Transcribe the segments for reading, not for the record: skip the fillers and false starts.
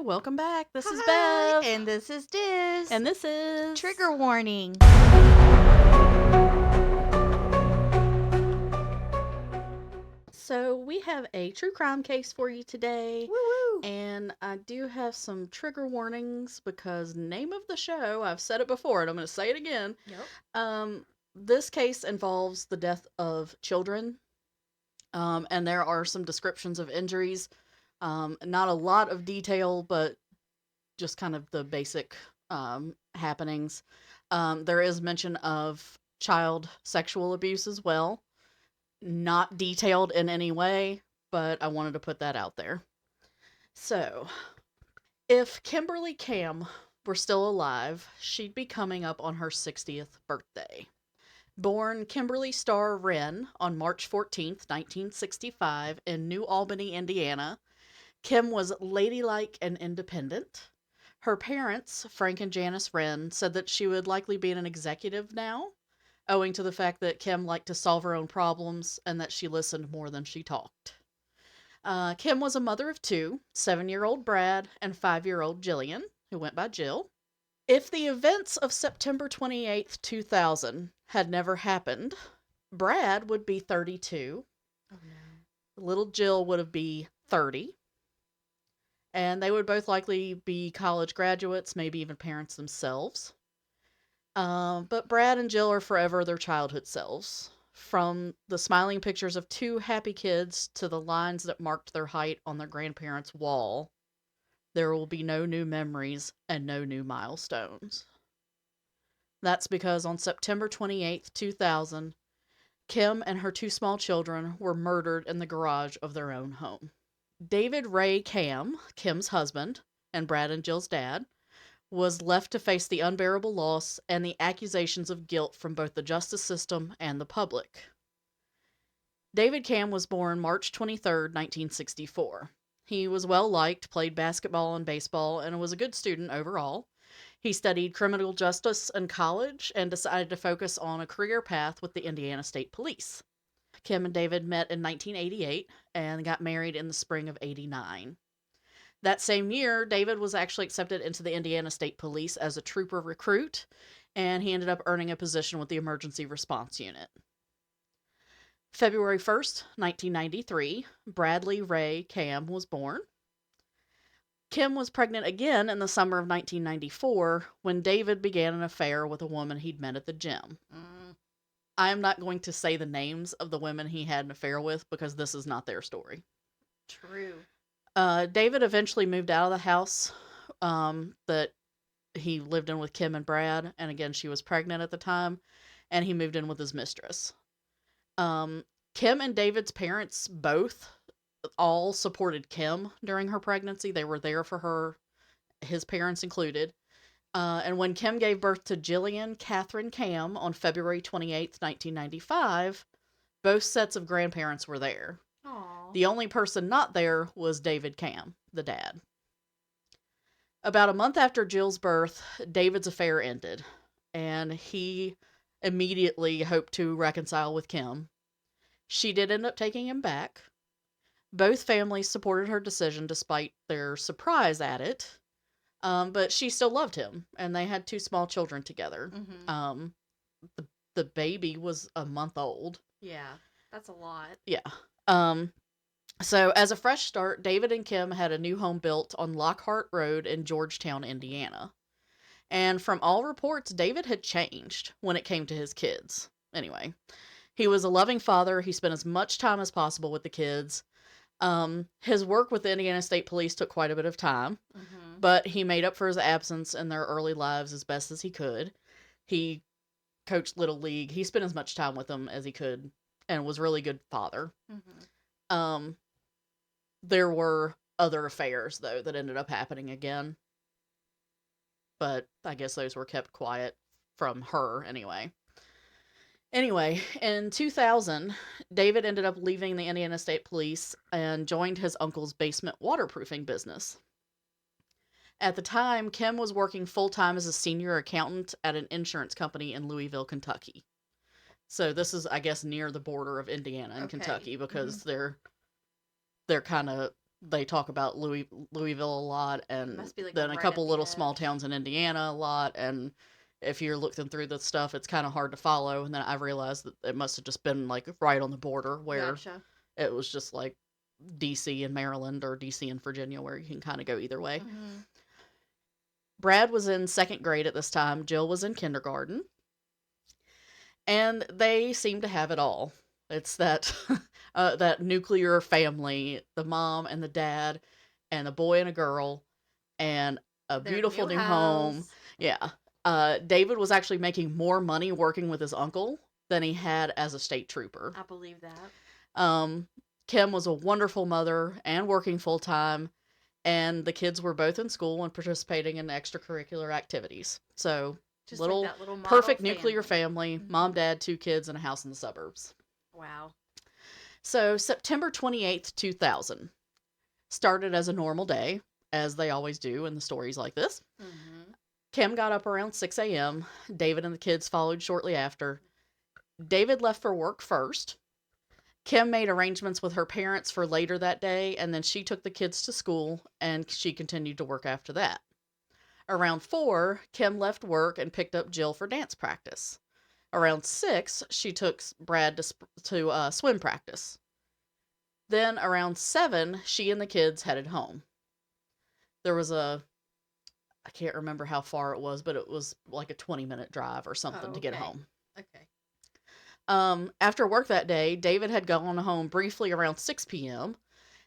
welcome back. This is Hi, Bev. and this is Diz. And this is... Trigger warning. So we have a true crime case for you today. Woo-woo. And I do have some trigger warnings because name of the show, I've said it before and I'm going to say it again. Yep. This case involves the death of children. And there are some descriptions of injuries. Not a lot of detail, but just kind of the basic happenings. There is mention of child sexual abuse as well. Not detailed in any way, but I wanted to put that out there. So, if Kimberly Camm were still alive, she'd be coming up on her 60th birthday. Born Kimberly Starr Wren on March 14th, 1965 in New Albany, Indiana, Kim was ladylike and independent. Her parents, Frank and Janice Wren, said that she would likely be an executive now, owing to the fact that Kim liked to solve her own problems and that she listened more than she talked. Kim was a mother of two, 7-year-old Brad and 5-year-old Jillian, who went by Jill. If the events of September 28th, 2000 had never happened, Brad would be 32. Oh, no. Little Jill would be 30. And they would both likely be college graduates, maybe even parents themselves. But Brad and Jill are forever their childhood selves. From the smiling pictures of two happy kids to the lines that marked their height on their grandparents' wall, there will be no new memories and no new milestones. That's because on September 28th, 2000, Kim and her two small children were murdered in the garage of their own home. David Ray Camm, Kim's husband, and Brad and Jill's dad, was left to face the unbearable loss and the accusations of guilt from both the justice system and the public. David Camm was born March 23, 1964. He was well-liked, played basketball and baseball, and was a good student overall. He studied criminal justice in college and decided to focus on a career path with the Indiana State Police. Kim and David met in 1988 and got married in the spring of '89. That same year, David was actually accepted into the Indiana State Police as a trooper recruit, and he ended up earning a position with the Emergency Response Unit. February 1st, 1993, Bradley Ray Camm was born. Kim was pregnant again in the summer of 1994 when David began an affair with a woman he'd met at the gym. I am not going to say the names of the women he had an affair with because this is not their story. True. David eventually moved out of the house that he lived in with Kim and Brad, and again, she was pregnant at the time, and he moved in with his mistress. Kim and David's parents both all supported Kim during her pregnancy. They were there for her, his parents included. And when Kim gave birth to Jillian Catherine Camm on February 28th, 1995, both sets of grandparents were there. Aww. The only person not there was David Camm, the dad. About a month after Jill's birth, David's affair ended, and he immediately hoped to reconcile with Kim. She did end up taking him back. Both families supported her decision despite their surprise at it, but she still loved him, and they had two small children together. Mm-hmm. The baby was a month old. Yeah, that's a lot. Yeah. So as a fresh start, David and Kim had a new home built on Lockhart Road in Georgetown, Indiana. And from all reports, David had changed when it came to his kids. Anyway, he was a loving father. He spent as much time as possible with the kids. His work with the Indiana State Police took quite a bit of time, but he made up for his absence in their early lives as best as he could. He coached Little League. He spent as much time with them as he could and was a really good father. There were other affairs, though, that ended up happening again. But I guess those were kept quiet from her, anyway. Anyway, in 2000, David ended up leaving the Indiana State Police and joined his uncle's basement waterproofing business. At the time, Kim was working full-time as a senior accountant at an insurance company in Louisville, Kentucky. So this is, I guess, near the border of Indiana and Kentucky because they're kind of They talk about Louisville a lot, It and must be like then a right at couple the little small edge. towns in Indiana a lot. And if you're looking through the stuff, it's kind of hard to follow. And then I realized that it must have just been like right on the border where Gotcha. it was just like DC and Maryland or DC and Virginia, where you can kind of go either way. Mhm. Brad was in second grade at this time. Jill was in kindergarten, and they seem to have it all. It's that that nuclear family, the mom and the dad, and a boy and a girl, and a Their beautiful new new home. house. Yeah. David was actually making more money working with his uncle than he had as a state trooper. I believe that. Um, Kim was a wonderful mother and working full time, and the kids were both in school and participating in extracurricular activities. So, Just like little that little model perfect nuclear family. family, mom, dad, two kids, and a house in the suburbs. Wow. So, September 28th, 2000 started as a normal day, as they always do in the stories like this. Mhm. Kim got up around 6 a.m. David and the kids followed shortly after. David left for work first. Kim made arrangements with her parents for later that day, and then she took the kids to school and she continued to work after that. Around 4, Kim left work and picked up Jill for dance practice. Around 6, she took Brad to swim practice. Then around 7, she and the kids headed home. There was I can't remember how far it was, but it was like a 20-minute drive or something Oh, to get okay. home. Okay. After work that day, David had gone home briefly around 6 p.m.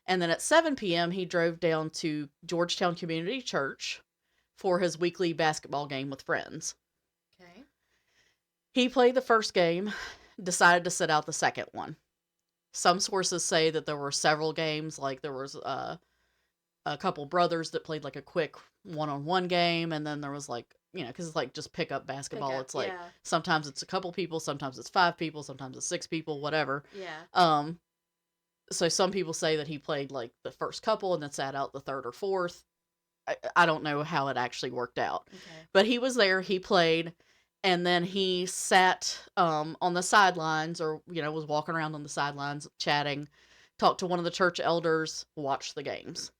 And then at 7 p.m., he drove down to Georgetown Community Church for his weekly basketball game with friends. Okay. He played the first game, decided to sit out the second one. Some sources say that there were several games, like there was a couple brothers that played like a quick one-on-one game, and then there was like, because it's like just pick up Pick basketball. up. It's like Yeah. sometimes it's a couple people, sometimes it's 5 people, sometimes it's 6 people, whatever. Yeah. So some people say that he played like the first couple and then sat out the third or fourth. I don't know how it actually worked out. Okay. But he was there, he played, and then he sat on the sidelines, or was walking around on the sidelines chatting, talked to one of the church elders, watched the games.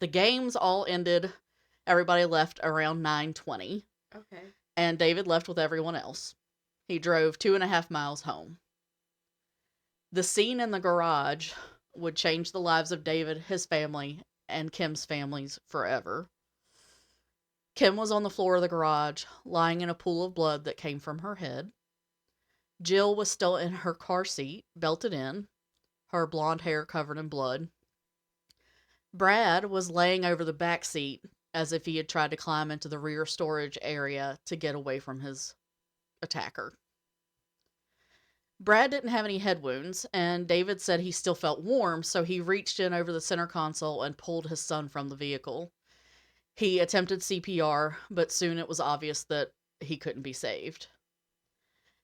The games all ended, everybody left around 9:20, Okay. and David left with everyone else. He drove 2.5 miles home. The scene in the garage would change the lives of David, his family, and Kim's families forever. Kim was on the floor of the garage, lying in a pool of blood that came from her head. Jill was still in her car seat, belted in, her blonde hair covered in blood. Brad was laying over the back seat as if he had tried to climb into the rear storage area to get away from his attacker. Brad didn't have any head wounds, and David said he still felt warm, so he reached in over the center console and pulled his son from the vehicle. He attempted CPR, but soon it was obvious that he couldn't be saved.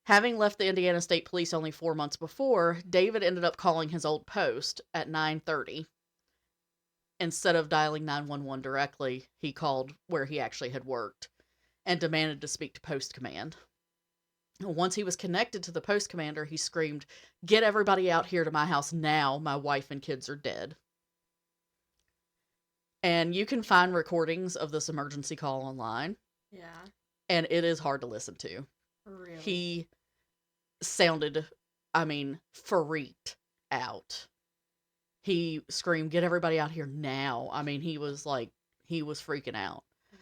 Having left the Indiana State Police only 4 months before, David ended up calling his old post at 9:30. Instead of dialing 911 directly, he called where he actually had worked and demanded to speak to Post Command. Once he was connected to the post commander, he screamed, "Get everybody out here to my house now. My wife and kids are dead." And you can find recordings of this emergency call online, Yeah. and it is hard to listen to. Really. He sounded, freaked out. He screamed, "Get everybody out here now." He was freaking out. Wow.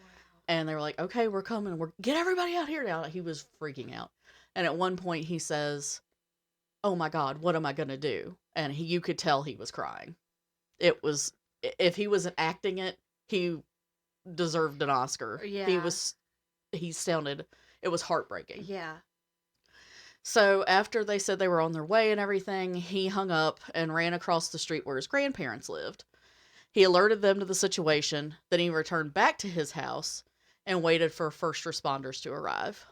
And they were like, "Okay, we're coming. Get everybody out here now." He was freaking out. And at one point he says, "Oh my God, what am I going to do?" And you could tell he was crying. It was, if he wasn't acting it, he deserved an Oscar. Yeah. He sounded, it was heartbreaking. Yeah. So after they said they were on their way and everything, he hung up and ran across the street where his grandparents lived. He alerted them to the situation, then he returned back to his house and waited for first responders to arrive.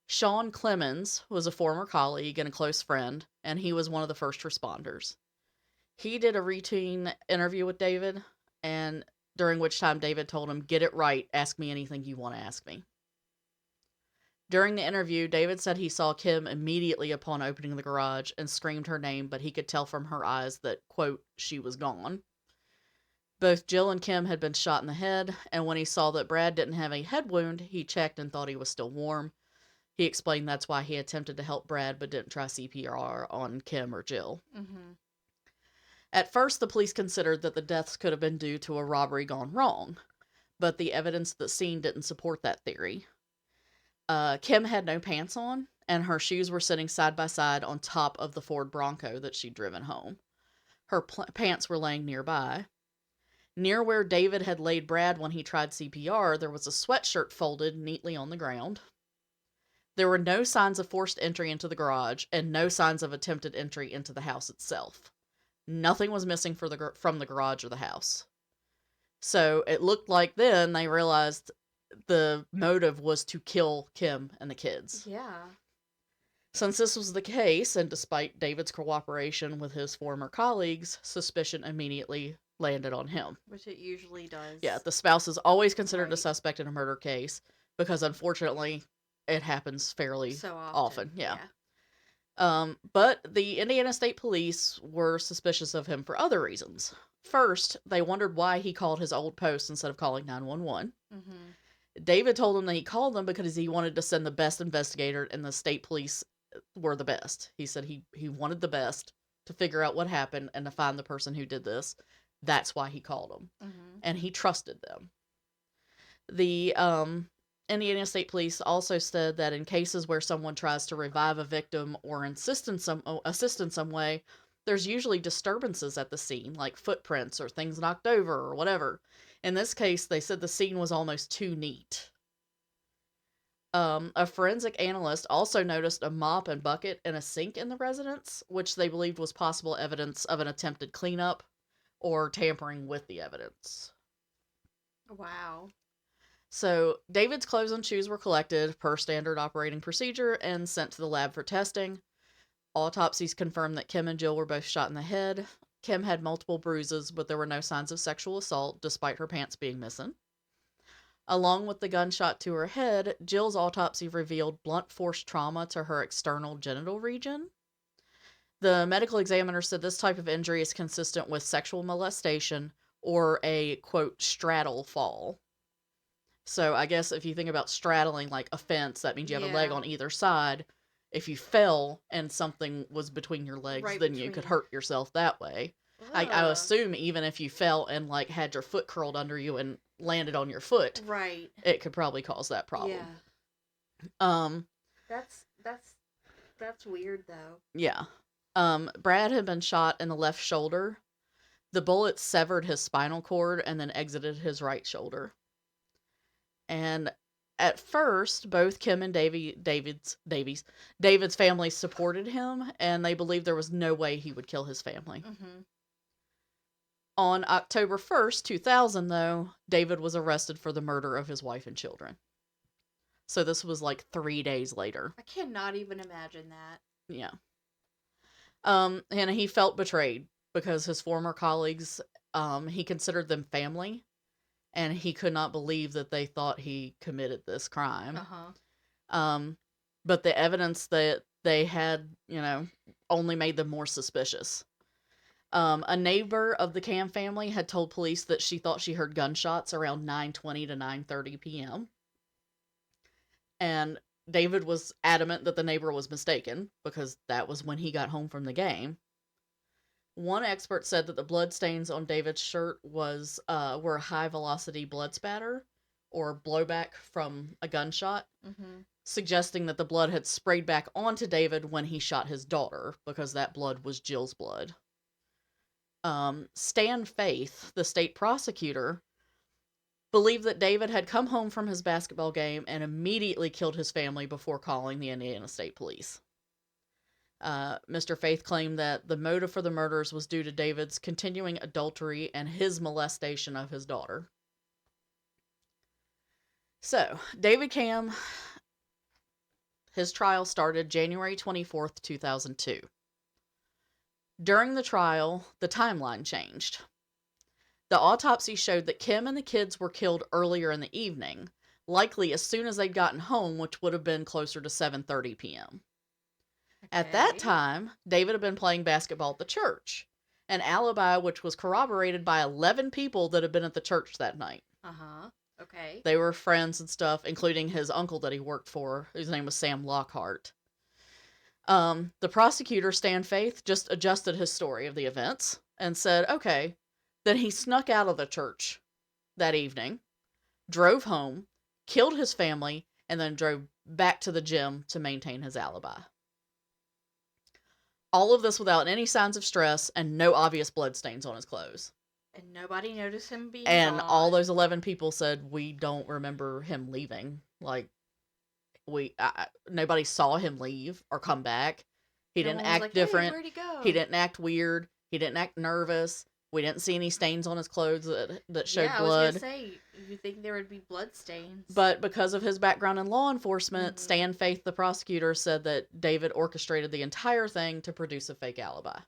Sean Clemens was a former colleague and a close friend, and he was one of the first responders. He did a routine interview with David, and during which time David told him, "Get it right, ask me anything you want to ask me." During the interview, David said he saw Kim immediately upon opening the garage and screamed her name, but he could tell from her eyes that, quote, she was gone. Both Jill and Kim had been shot in the head, and when he saw that Brad didn't have a head wound, he checked and thought he was still warm. He explained that's why he attempted to help Brad but didn't try CPR on Kim or Jill. Mm-hmm. At first, the police considered that the deaths could have been due to a robbery gone wrong, but the evidence at the scene didn't support that theory. Kim had no pants on, and her shoes were sitting side by side on top of the Ford Bronco that she'd driven home. Her pants were laying nearby. Near where David had laid Brad when he tried CPR, there was a sweatshirt folded neatly on the ground. There were no signs of forced entry into the garage, and no signs of attempted entry into the house itself. Nothing was missing from the garage or the house. So it looked like then they realized the motive was to kill Kim and the kids. Yeah. Since this was the case, and despite David's cooperation with his former colleagues, suspicion immediately landed on him. Which it usually does. Yeah, the spouse is always considered a Right. suspect in a murder case because unfortunately it happens fairly So often. Yeah. yeah. But the Indiana State Police were suspicious of him for other reasons. First, they wondered why he called his old post instead of calling 911. Mm-hmm. David told them that he called them because he wanted to send the best investigator, and the state police were the best. He said he wanted the best to figure out what happened and to find the person who did this. That's why he called them. Mm-hmm. And he trusted them. The Indiana State Police also said that in cases where someone tries to revive a victim or assist in some way, there's usually disturbances at the scene, like footprints or things knocked over or whatever. In this case, they said the scene was almost too neat. A forensic analyst also noticed a mop and bucket in a sink in the residence, which they believed was possible evidence of an attempted cleanup or tampering with the evidence. Wow. So, David's clothes and shoes were collected per standard operating procedure and sent to the lab for testing. Autopsies confirmed that Kim and Jill were both shot in the head. Kim had multiple bruises, but there were no signs of sexual assault, despite her pants being missing. Along with the gunshot to her head, Jill's autopsy revealed blunt force trauma to her external genital region. The medical examiner said this type of injury is consistent with sexual molestation or a, quote, straddle fall. So I guess if you think about straddling like a fence, that means you have a leg Yeah. on either side. If you fell and something was between your legs, Right then you could hurt yourself that way. I Ugh. assume even if you fell and like had your foot curled under you and landed on your foot, Right. it could probably cause that problem. Yeah. That's weird though. Yeah. Brad had been shot in the left shoulder. The bullet severed his spinal cord and then exited his right shoulder. And at first, both Kim and David's family supported him, and they believed there was no way he would kill his family. Mm-hmm. On October 1st, 2000, though, David was arrested for the murder of his wife and children. So this was like 3 days later. I cannot even imagine that. Yeah. And he felt betrayed because his former colleagues, he considered them family, and he could not believe that they thought he committed this crime. Uh-huh. But the evidence that they had, only made them more suspicious. A neighbor of the Camm family had told police that she thought she heard gunshots around 9:20 to 9:30 p.m. And David was adamant that the neighbor was mistaken because that was when he got home from the game. One expert said that the blood stains on David's shirt were high velocity blood spatter or blowback from a gunshot, Mm-hmm. suggesting that the blood had sprayed back onto David when he shot his daughter because that blood was Jill's blood. Stan Faith, the state prosecutor, believed that David had come home from his basketball game and immediately killed his family before calling the Indiana State Police. Mr. Faith claimed that the motive for the murders was due to David's continuing adultery and his molestation of his daughter. So, David Camm, his trial started January 24th, 2002. During the trial, the timeline changed. The autopsy showed that Kim and the kids were killed earlier in the evening, likely as soon as they'd gotten home, which would have been closer to 7:30 p.m. At that time, David had been playing basketball at the church, an alibi which was corroborated by 11 people that had been at the church that night. Uh-huh. Okay. They were friends and stuff, including his uncle that he worked for, whose name was Sam Lockhart. The prosecutor, Stan Faith, just adjusted his story of the events and said, okay, then he snuck out of the church that evening, drove home, killed his family, and then drove back to the gym to maintain his alibi. All of this without any signs of stress and no obvious bloodstains on his clothes. And nobody noticed him being And gone. all those 11 people said, we don't remember him leaving. Like, nobody saw him leave or come back. He didn't act like, different. Hey, where'd he go? He didn't act weird. He didn't act nervous. We didn't see any stains on his clothes that showed blood. I was gonna say, you think there would be blood stains. But because of his background in law enforcement, Stan Faith, the prosecutor, said that David orchestrated the entire thing to produce a fake alibi.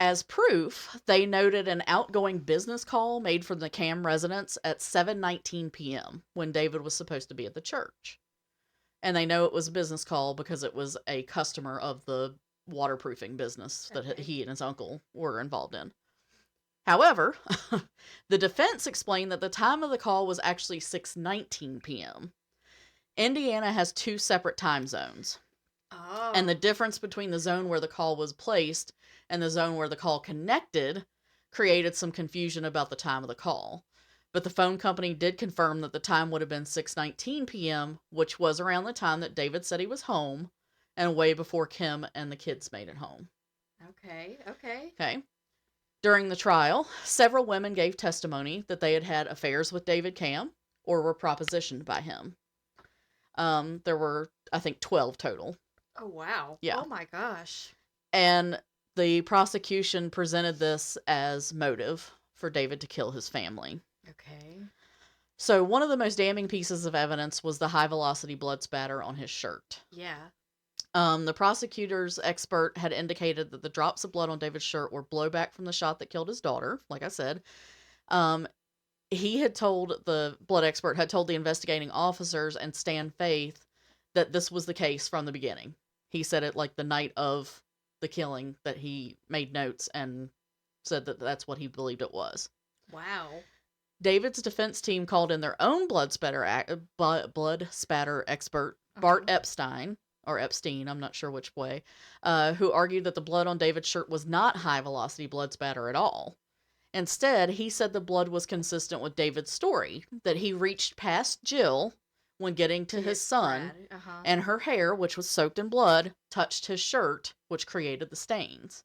As proof, they noted an outgoing business call made from the Camm residence at 7:19 p.m. when David was supposed to be at the church. And they know it was a business call because it was a customer of the waterproofing business that he and his uncle were involved in. However, the defense explained that the time of the call was actually 6:19 p.m. Indiana has 2 separate time zones. Oh. And the difference between the zone where the call was placed and the zone where the call connected created some confusion about the time of the call. But the phone company did confirm that the time would have been 6:19 p.m., which was around the time that David said he was home and way before Kim and the kids made it home. Okay. During the trial, several women gave testimony that they had had affairs with David Camm or were propositioned by him. There were, I think, 12 total. Oh, wow. Yeah. Oh, my gosh. And the prosecution presented this as motive for David to kill his family. Okay. So one of the most damning pieces of evidence was the high-velocity blood spatter on his shirt. Yeah. The prosecutor's expert had indicated that the drops of blood on David's shirt were blowback from the shot that killed his daughter, like I said. The blood expert had told the investigating officers and Stan Faith that this was the case from the beginning. He said it like the night of the killing that he made notes and said that that's what he believed it was. Wow. David's defense team called in their own blood spatter expert, Bart Epstein, or Epstein, I'm not sure which way, who argued that the blood on David's shirt was not high-velocity blood spatter at all. Instead, he said the blood was consistent with David's story, that he reached past Jill when getting to his son, and her hair, which was soaked in blood, touched his shirt, which created the stains.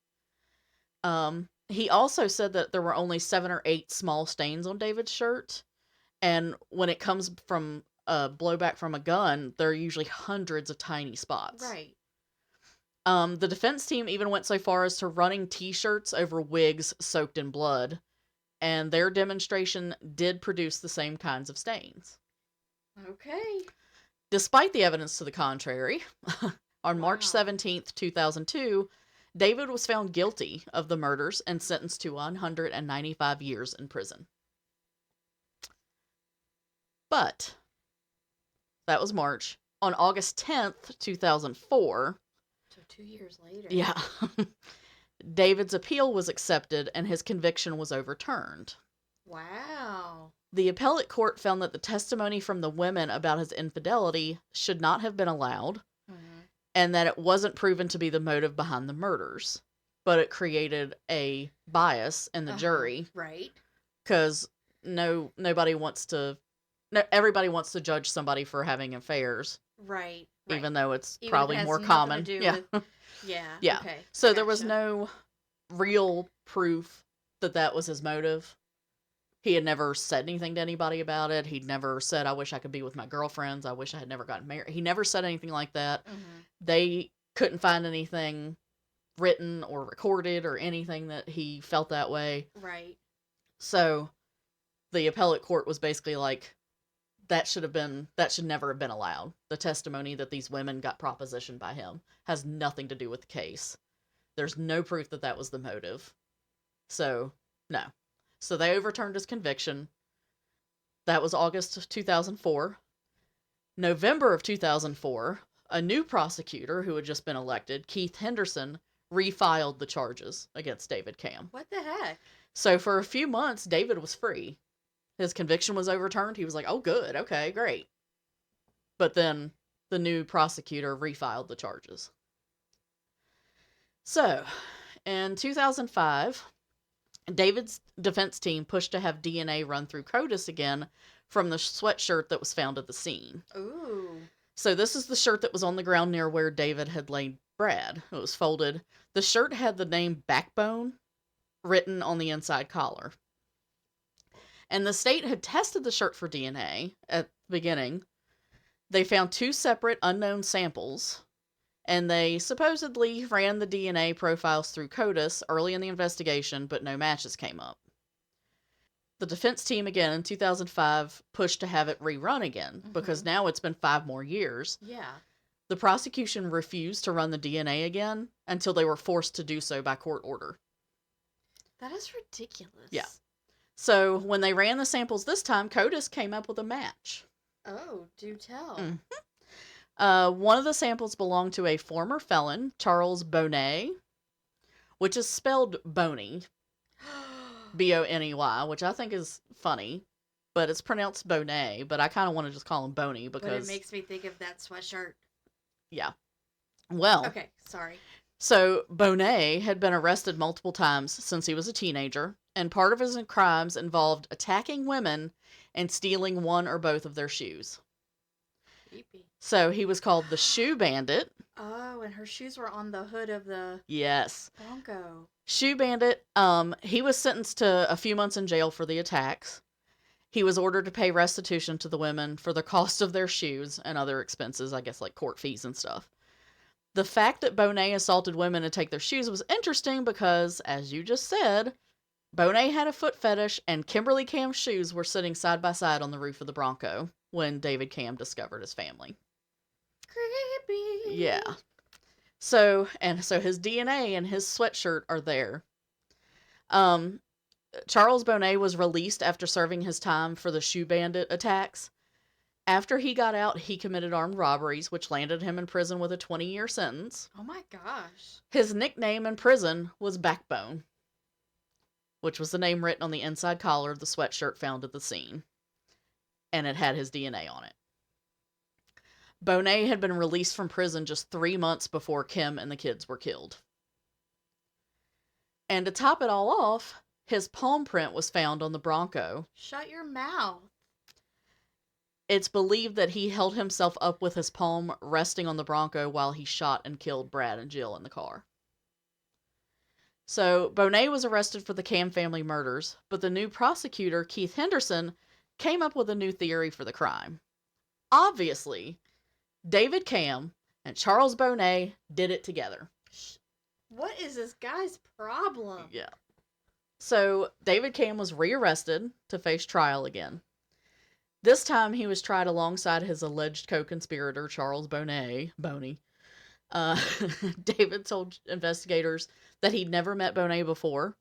He also said that there were only 7 or 8 small stains on David's shirt, and when it comes from a blowback from a gun, there are usually hundreds of tiny spots. Right. The defense team even went so far as to running t-shirts over wigs soaked in blood, and their demonstration did produce the same kinds of stains. Okay. Despite the evidence to the contrary, on March 17th, 2002, David was found guilty of the murders and sentenced to 195 years in prison. But that was March. On August 10th, 2004... So 2 years later. Yeah. David's appeal was accepted and his conviction was overturned. Wow. The appellate court found that the testimony from the women about his infidelity should not have been allowed, and that it wasn't proven to be the motive behind the murders, but it created a bias in the jury. Right. Because everybody wants to judge somebody for having affairs. Right. Even though it's Even probably it more has common. To do Yeah. With, yeah. Yeah. Okay. So there was no real proof that that was his motive. He had never said anything to anybody about it. He'd never said, I wish I could be with my girlfriends. I wish I had never gotten married. He never said anything like that. They couldn't find anything written or recorded or anything that he felt that way. Right. So the appellate court was basically like, that should never have been allowed. The testimony that these women got propositioned by him has nothing to do with the case. There's no proof that that was the motive. So, no. So they overturned his conviction. That was August of 2004. November of 2004, a new prosecutor who had just been elected, Keith Henderson, refiled the charges against David Camm. What the heck? So for a few months, David was free. His conviction was overturned. He was like, oh, good. Okay, great. But then the new prosecutor refiled the charges. So in 2005, David's defense team pushed to have DNA run through CODIS again from the sweatshirt that was found at the scene. Ooh. So this is the shirt that was on the ground near where David had laid Brad. It was folded. The shirt had the name Backbone written on the inside collar. And the state had tested the shirt for DNA at the beginning. They found 2 separate unknown samples, and they supposedly ran the DNA profiles through CODIS early in the investigation, but no matches came up. The defense team again in 2005 pushed to have it rerun again because now it's been 5 more years. Yeah. The prosecution refused to run the DNA again until they were forced to do so by court order. That is ridiculous. Yeah. So when they ran the samples this time, CODIS came up with a match. Oh, do tell. One of the samples belonged to a former felon, Charles Bonnet, which is spelled Boney, Boney, which I think is funny, but it's pronounced Bonnet, but I kind of want to just call him Boney because... But it makes me think of that sweatshirt. Yeah. Well... Okay, sorry. So, Bonnet had been arrested multiple times since he was a teenager, and part of his crimes involved attacking women and stealing one or both of their shoes. Creepy. So, he was called the Shoe Bandit. Oh, and her shoes were on the hood of the... Yes. Bronco. Shoe Bandit, he was sentenced to a few months in jail for the attacks. He was ordered to pay restitution to the women for the cost of their shoes and other expenses, I guess like court fees and stuff. The fact that Bonnet assaulted women to take their shoes was interesting because, as you just said, Bonnet had a foot fetish and Kimberly Camm's shoes were sitting side by side on the roof of the Bronco when David Camm discovered his family. Creepy. Yeah. So his DNA and his sweatshirt are there. Charles Bonnet was released after serving his time for the Shoe Bandit attacks. After he got out, he committed armed robberies, which landed him in prison with a 20-year sentence. Oh my gosh. His nickname in prison was Backbone, which was the name written on the inside collar of the sweatshirt found at the scene. And it had his DNA on it. Bonnet had been released from prison just 3 months before Kim and the kids were killed. And to top it all off, his palm print was found on the Bronco. Shut your mouth. It's believed that he held himself up with his palm resting on the Bronco while he shot and killed Brad and Jill in the car. So, Bonnet was arrested for the Camm family murders, but the new prosecutor, Keith Henderson, came up with a new theory for the crime. Obviously, David Camm and Charles Bonnet did it together. What is this guy's problem? Yeah. So, David Camm was rearrested to face trial again. This time, he was tried alongside his alleged co-conspirator, Charles Bonnet. David told investigators that he'd never met Bonnet before.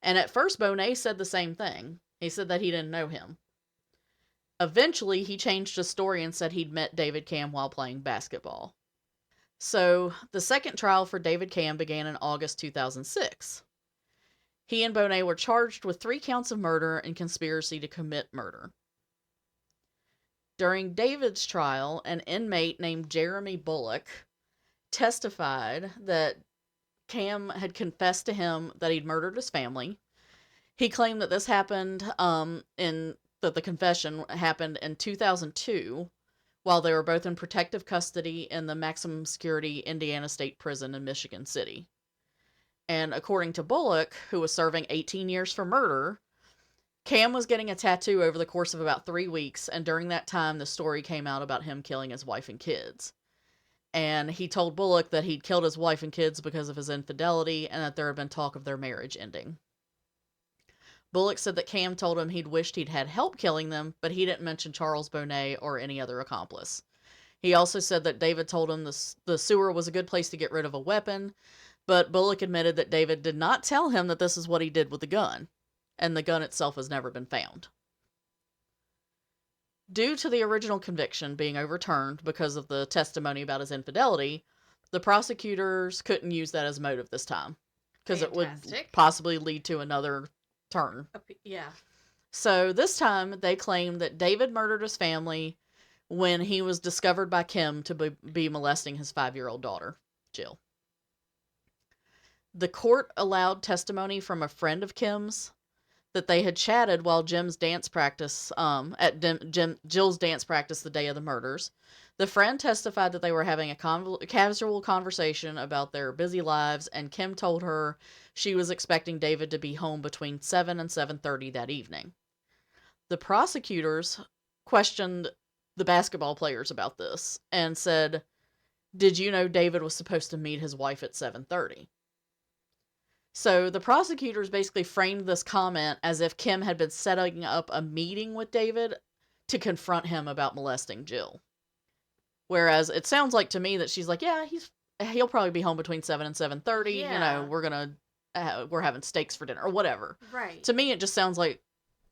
And at first, Bonnet said the same thing. He said that he didn't know him. Eventually, he changed his story and said he'd met David Camm while playing basketball. So, the second trial for David Camm began in August 2006. He and Bonnet were charged with 3 counts of murder and conspiracy to commit murder. During David's trial, an inmate named Jeremy Bullock testified that Camm had confessed to him that he'd murdered his family. He claimed that this happened, that the confession happened in 2002, while they were both in protective custody in the maximum security Indiana State Prison in Michigan City. And according to Bullock, who was serving 18 years for murder, Camm was getting a tattoo over the course of about 3 weeks, and during that time, the story came out about him killing his wife and kids. And he told Bullock that he'd killed his wife and kids because of his infidelity, and that there had been talk of their marriage ending. Bullock said that Camm told him he'd wished he'd had help killing them, but he didn't mention Charles Bonnet or any other accomplice. He also said that David told him the sewer was a good place to get rid of a weapon, but Bullock admitted that David did not tell him that this is what he did with the gun, and the gun itself has never been found. Due to the original conviction being overturned because of the testimony about his infidelity, the prosecutors couldn't use that as motive this time because it would Fantastic. possibly lead to another turn. Yeah. So this time they claimed that David murdered his family when he was discovered by Kim to be molesting his 5-year-old daughter, Jill. The court allowed testimony from a friend of Kim's that they had chatted while Jill's dance practice the day of the murders. The friend testified that they were having a casual conversation about their busy lives, and Kim told her she was expecting David to be home between 7 and 7:30 that evening. The prosecutors questioned the basketball players about this and said, "Did you know David was supposed to meet his wife at 7:30?" So the prosecutors basically framed this comment as if Kim had been setting up a meeting with David to confront him about molesting Jill. Whereas it sounds like to me that she's like, yeah, he'll probably be home between 7 and 7:30. Yeah. You know, we're having steaks for dinner or whatever. Right. To me, it just sounds like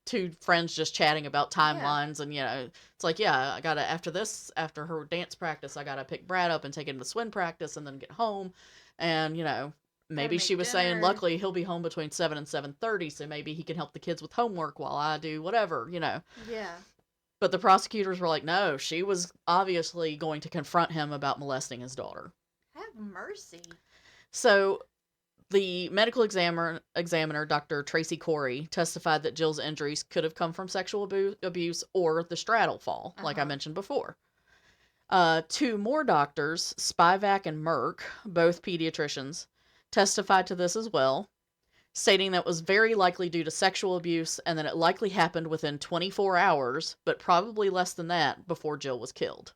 two friends just chatting about timelines, and it's like, yeah, I gotta after her dance practice, I gotta pick Brad up and take him to swim practice, and then get home, and maybe she was saying, luckily he'll be home between 7 and 7:30, so maybe he can help the kids with homework while I do whatever. Yeah. But the prosecutors were like, no, she was obviously going to confront him about molesting his daughter. Have mercy. So the medical examiner, Dr. Tracy Corey, testified that Jill's injuries could have come from sexual abuse or the straddle fall, like I mentioned before. 2 more doctors, Spivak and Merck, both pediatricians, testified to this as well, stating that it was very likely due to sexual abuse and that it likely happened within 24 hours, but probably less than that, before Jill was killed.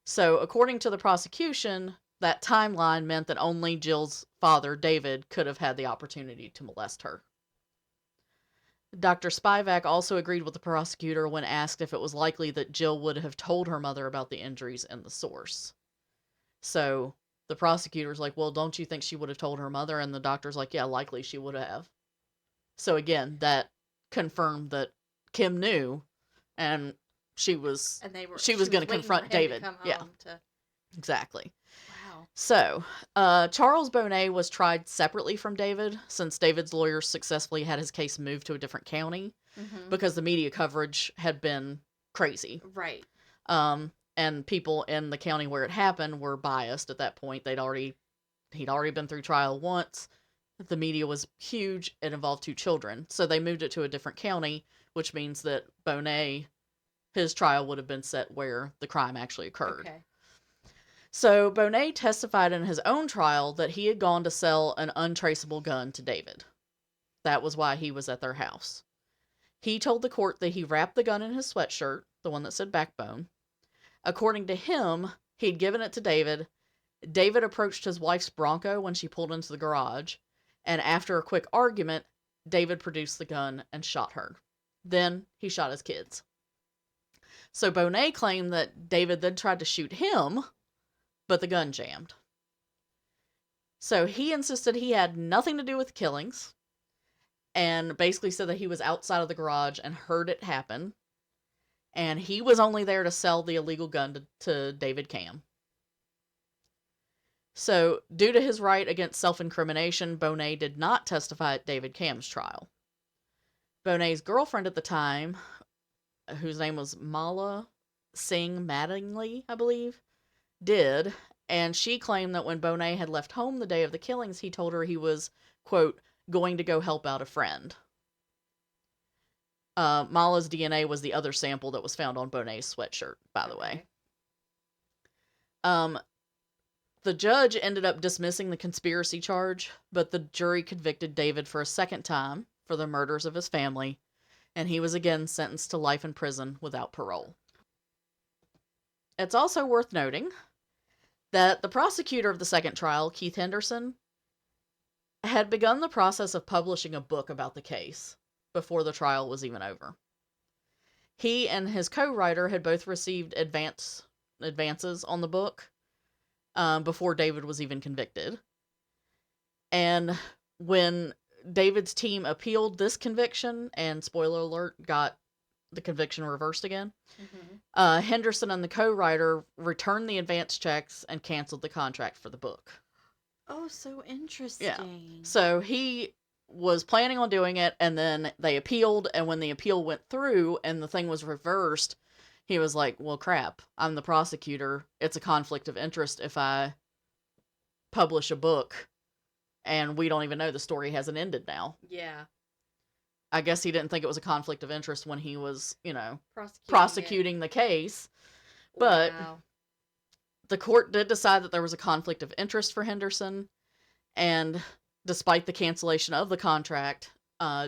So, according to the prosecution, that timeline meant that only Jill's father, David, could have had the opportunity to molest her. Dr. Spivak also agreed with the prosecutor when asked if it was likely that Jill would have told her mother about the injuries and the source. So the prosecutor's like, well, don't you think she would have told her mother? And the doctor's like, yeah, likely she would have. So again, that confirmed that Kim knew, and she was going to confront David. Exactly. Wow. So, Charles Bonet was tried separately from David, since David's lawyers successfully had his case moved to a different county, because the media coverage had been crazy. Right. And people in the county where it happened were biased at that point. He'd already been through trial once. The media was huge. It involved 2 children. So they moved it to a different county, which means that Bonet, his trial would have been set where the crime actually occurred. Okay. So Bonet testified in his own trial that he had gone to sell an untraceable gun to David. That was why he was at their house. He told the court that he wrapped the gun in his sweatshirt, the one that said backbone. According to him, he'd given it to David. David approached his wife's Bronco when she pulled into the garage, and after a quick argument, David produced the gun and shot her. Then he shot his kids. So Bonet claimed that David then tried to shoot him, but the gun jammed. So he insisted he had nothing to do with the killings, and basically said that he was outside of the garage and heard it happen, and he was only there to sell the illegal gun to David Camm. So, due to his right against self-incrimination, Bonet did not testify at David Camm's trial. Bonet's girlfriend at the time, whose name was Mala Singh Mattingly, I believe, did, and she claimed that when Bonet had left home the day of the killings, he told her he was, quote, going to go help out a friend. Mala's DNA was the other sample that was found on Bonet's sweatshirt, by the way. The judge ended up dismissing the conspiracy charge, but the jury convicted David for a second time for the murders of his family, and he was again sentenced to life in prison without parole. It's also worth noting that the prosecutor of the second trial, Keith Henderson, had begun the process of publishing a book about the case before the trial was even over. He and his co-writer had both received advances on the book before David was even convicted. And when David's team appealed this conviction, and spoiler alert, got the conviction reversed again. Mm-hmm. Henderson and the co-writer returned the advance checks and canceled the contract for the book. Oh, so Yeah. interesting. So he was planning on doing it, and then they appealed, and when the appeal went through and the thing was reversed, he was like, well, crap, I'm the prosecutor. It's a conflict of interest if I publish a book, and we don't even know the story hasn't ended now. Yeah. I guess he didn't think it was a conflict of interest when he was, Prosecuting the case. But wow. the court did decide that there was a conflict of interest for Henderson, and despite the cancellation of the contract,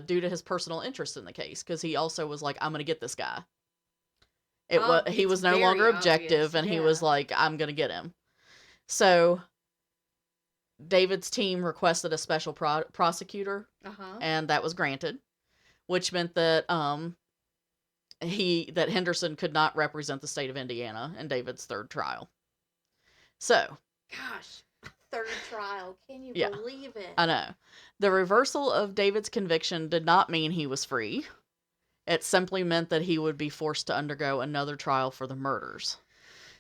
due to his personal interest in the case, because he also was like, I'm going to get this guy. He was no longer objective, and he was like, I'm going to get him. So David's team requested a special prosecutor, and that was granted, which meant that Henderson could not represent the state of Indiana in David's third trial. So, gosh, third trial. Can you believe it? I know. The reversal of David's conviction did not mean he was free. It simply meant that he would be forced to undergo another trial for the murders.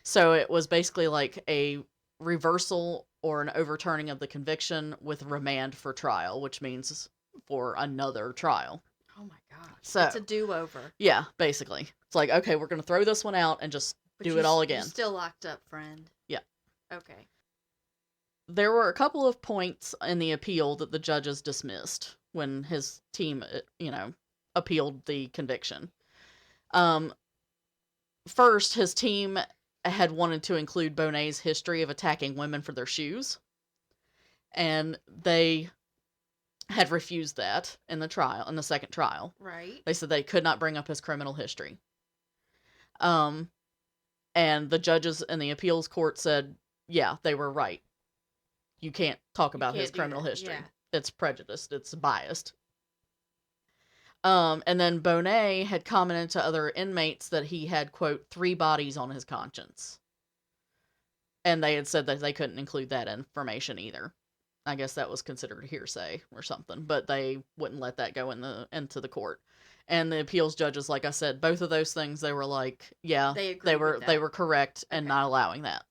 So it was basically like a reversal or an overturning of the conviction with remand for trial, which means for another trial. Oh my gosh. So it's a do-over. Yeah, basically. It's like, okay, we're going to throw this one out and just do it all again. You're still locked up, friend. Yeah. Okay. There were a couple of points in the appeal that the judges dismissed when his team, appealed the conviction. First, his team had wanted to include Bonet's history of attacking women for their shoes, and they had refused that in the second trial. Right. They said they could not bring up his criminal history. And the judges in the appeals court said, yeah, they were right. You can't talk about his criminal history. Yeah. It's prejudiced. It's biased. And then Bonet had commented to other inmates that he had, quote, 3 bodies on his conscience. And they had said that they couldn't include that information either. I guess that was considered hearsay or something, but they wouldn't let that go into the court. And the appeals judges, like I said, both of those things, they were like, yeah, they were correct and not allowing that.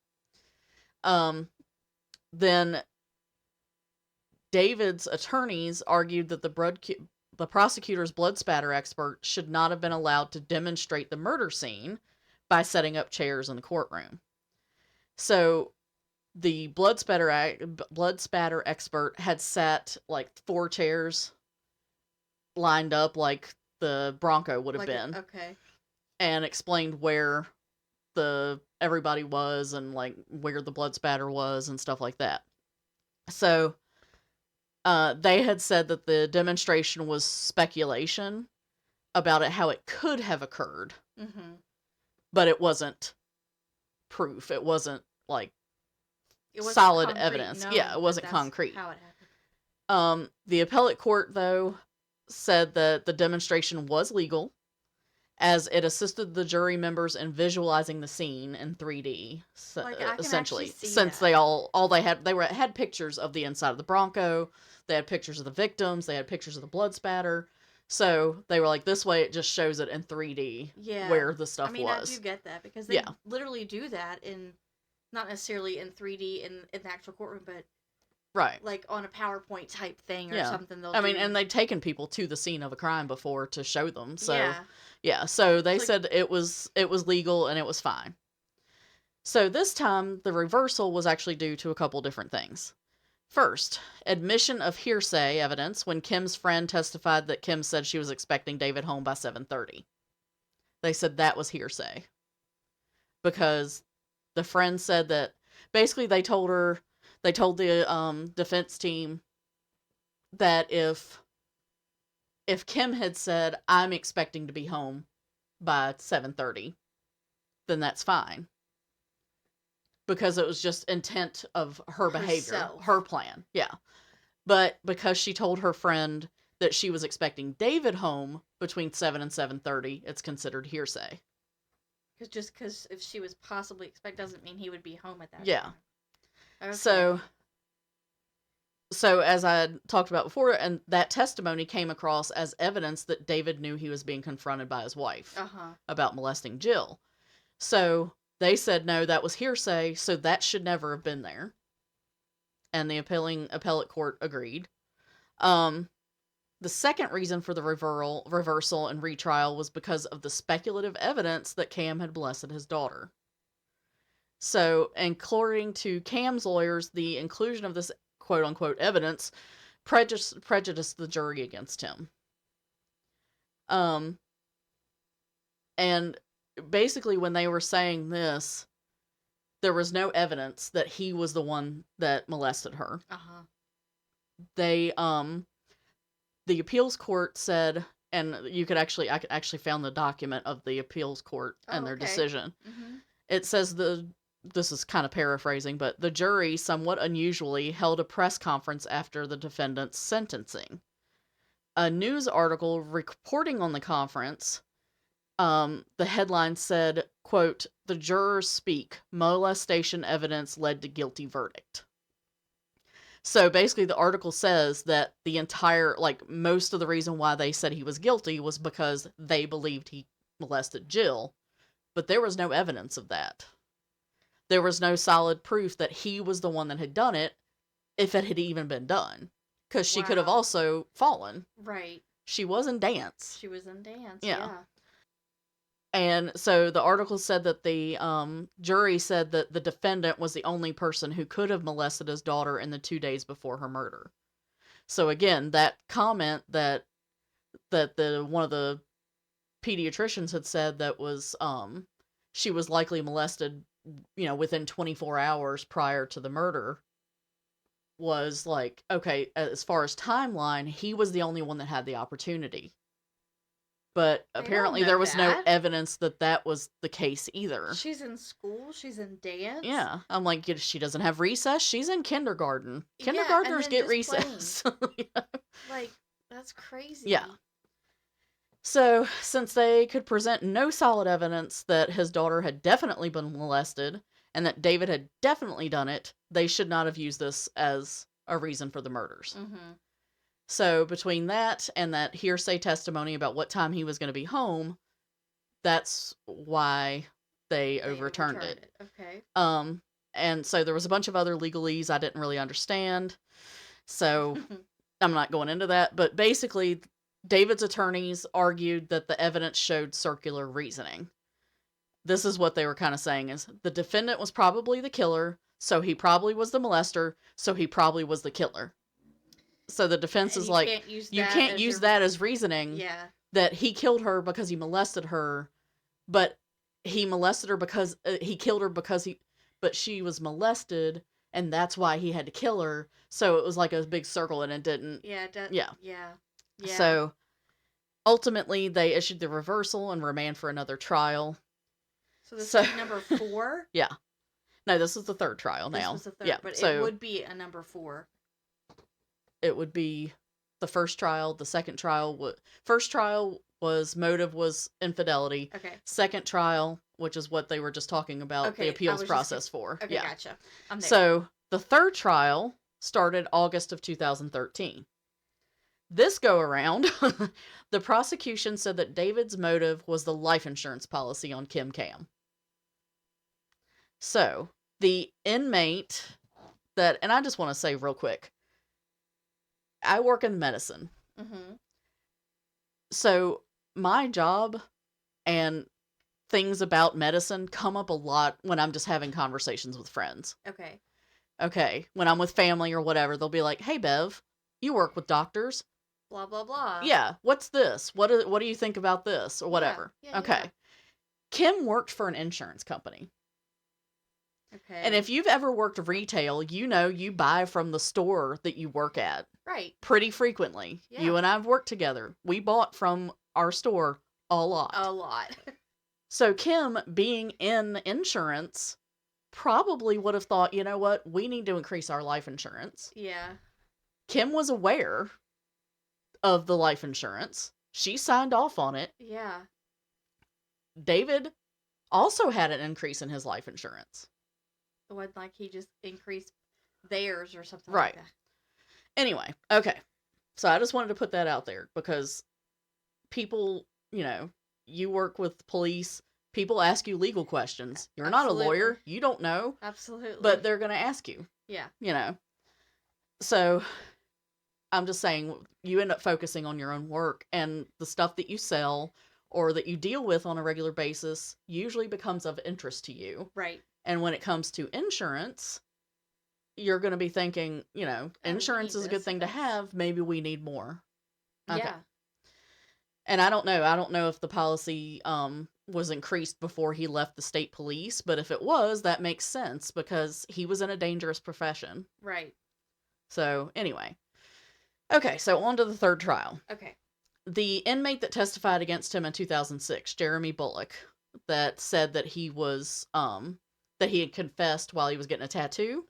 Then David's attorneys argued that the prosecutor's blood spatter expert should not have been allowed to demonstrate the murder scene by setting up chairs in the courtroom. So the blood spatter expert had set like 4 chairs lined up like the Bronco would have been. Okay. And explained where everybody was and like where the blood spatter was and stuff like that. So they had said that the demonstration was speculation about how it could have occurred. Mm-hmm. But it wasn't proof. It wasn't like solid evidence. No, yeah, it wasn't concrete. How it happened. The appellate court, though, said that the demonstration was legal, as it assisted the jury members in visualizing the scene in 3D. Essentially, since they had pictures of the inside of the Bronco, they had pictures of the victims, they had pictures of the blood spatter. So they were like, this way it just shows it in 3D where the stuff was. I do get that because they literally do that in, not necessarily in 3D in the actual courtroom, but right, like on a PowerPoint type thing or something. And they'd taken people to the scene of a crime before to show them. So so they said it was legal and it was fine. So this time the reversal was actually due to a couple different things. First, admission of hearsay evidence when Kim's friend testified that Kim said she was expecting David home by 7:30. They said that was hearsay. Because the friend said that basically they told the defense team that if Kim had said, I'm expecting to be home by 7:30, then that's fine. Because it was just intent of her behavior, her plan. Yeah. But because she told her friend that she was expecting David home between 7 and 7:30, it's considered hearsay. Just because if she was possibly expect doesn't mean he would be home at that time. Yeah. Okay. So So as I talked about before, and that testimony came across as evidence that David knew he was being confronted by his wife about molesting Jill. So they said, no, that was hearsay, so that should never have been there. And the appellate court agreed. The second reason for the reversal and retrial was because of the speculative evidence that Camm had molested his daughter. So, according to Camm's lawyers, the inclusion of this quote-unquote evidence prejudiced the jury against him. And basically when they were saying this, there was no evidence that he was the one that molested her. They, the appeals court said, and I could actually found the document of the appeals court and their decision. It says this is kind of paraphrasing, but the jury, somewhat unusually, held a press conference after the defendant's sentencing. A news article reporting on the conference, the headline said, quote, "The jurors speak. Molestation evidence led to guilty verdict." So basically the article says that the entire, most of the reason why they said he was guilty was because they believed he molested Jill, but there was no evidence of that. There was no solid proof that he was the one that had done it, if it had even been done. Because she could have also fallen. Right. She was in dance. Yeah. And so the article said that the jury said that the defendant was the only person who could have molested his daughter in the 2 days before her murder. So again, that comment that one of the pediatricians had said that was she was likely molested, within 24 hours prior to the murder, was like, okay, as far as timeline, he was the only one that had the opportunity. But apparently there was no evidence that was the case either. She's in school. She's in dance. Yeah. I'm like, she doesn't have recess. She's in kindergarten. Kindergartners get recess. Like, that's crazy. Yeah. So, since they could present no solid evidence that his daughter had definitely been molested and that David had definitely done it, they should not have used this as a reason for the murders. So, between that and that hearsay testimony about what time he was going to be home, that's why they overturned it. Okay. And so there was a bunch of other legalese I didn't really understand. So, I'm not going into that. But basically, David's attorneys argued that the evidence showed circular reasoning. This is what they were kind of saying is the defendant was probably the killer, so he probably was the molester, so he probably was the killer. So the defense is like, you can't use that as reasoning that he killed her because he molested her, but he molested her because he killed her but she was molested and that's why he had to kill her. So it was like a big circle and it didn't. Yeah. So ultimately they issued the reversal and remand for another trial. So this is number 4? Yeah. No, this is the third trial now. This was the third, but it would be a number 4. It would be the first trial, the second trial. First trial motive was infidelity. Okay. Second trial, which is what they were just talking about the appeals process for. Okay, gotcha. I'm there. So the third trial started August of 2013. This go around, the prosecution said that David's motive was the life insurance policy on Kim Camm. So the inmate and I just want to say real quick, I work in medicine. So my job and things about medicine come up a lot when I'm just having conversations with friends. Okay. When I'm with family or whatever, they'll be like, "Hey, Bev, you work with doctors. Blah, blah, blah. Yeah. What's this? What do you think about this?" Or whatever. Okay. Yeah. Kim worked for an insurance company. Okay. And if you've ever worked retail, you buy from the store that you work at. Right. Pretty frequently. Yeah. You and I have worked together. We bought from our store a lot. A lot. So Kim, being in insurance, probably would have thought, you know what? We need to increase our life insurance. Yeah. Kim was aware of the life insurance. She signed off on it. Yeah. David also had an increase in his life insurance. It wasn't like he just increased theirs or something right. like that. Anyway, okay. So I just wanted to put that out there because people, you work with police, people ask you legal questions. You're not a Absolutely. lawyer, you don't know, Absolutely. but they're going to ask you. Yeah. So I'm just saying, you end up focusing on your own work, and the stuff that you sell or that you deal with on a regular basis usually becomes of interest to you. Right. And when it comes to insurance, you're going to be thinking, insurance is a good thing to have. Maybe we need more. Okay. Yeah. And I don't know. I don't know if the policy was increased before he left the state police, but if it was, that makes sense because he was in a dangerous profession. Right. So, anyway. Okay, so on to the third trial. Okay. The inmate that testified against him in 2006, Jeremy Bullock, that said that he was that he had confessed while he was getting a tattoo.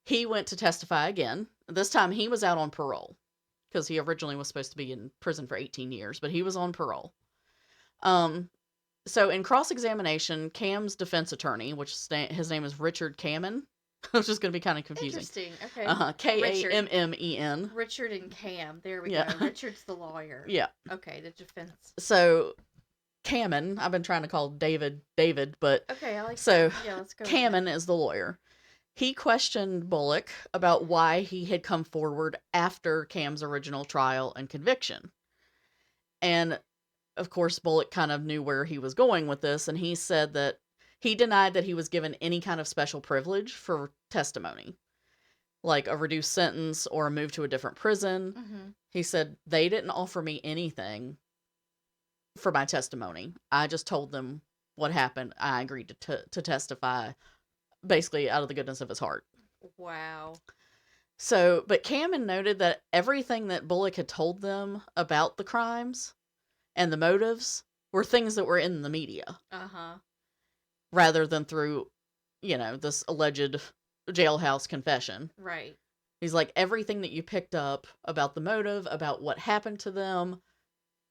He went to testify again. This time he was out on parole because he originally was supposed to be in prison for 18 years, but he was on parole. So in cross-examination, Camm's defense attorney, which his name is Richard Cammen, which is going to be kind of confusing. Interesting. Okay. Kammen. Richard and Cam. There we go. Richard's the lawyer. Yeah. Okay, the defense. So Cammen, I've been trying to call David, but okay, I like so that. Yeah, let's go. Cammen is the lawyer. He questioned Bullock about why he had come forward after Camm's original trial and conviction. And of course, Bullock kind of knew where he was going with this, and he said that he denied that he was given any kind of special privilege for testimony, like a reduced sentence or a move to a different prison. Mm-hmm. He said, they didn't offer me anything for my testimony. I just told them what happened. I agreed to testify, basically out of the goodness of his heart. Wow. So, but Cammen noted that everything that Bullock had told them about the crimes and the motives were things that were in the media. Uh-huh. Rather than through, this alleged jailhouse confession. Right. He's like, everything that you picked up about the motive, about what happened to them,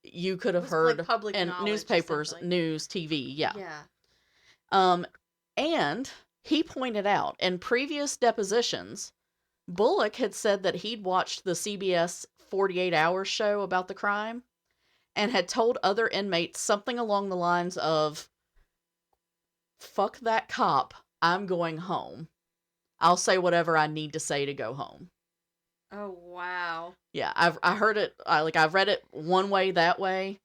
you could have heard like public in newspapers, news, TV, yeah. Yeah. And he pointed out in previous depositions, Bullock had said that he'd watched the CBS 48 Hours show about the crime and had told other inmates something along the lines of, fuck that cop, I'm going home. I'll say whatever I need to say to go home. Oh, wow. Yeah, I heard it, I've read it one way that way.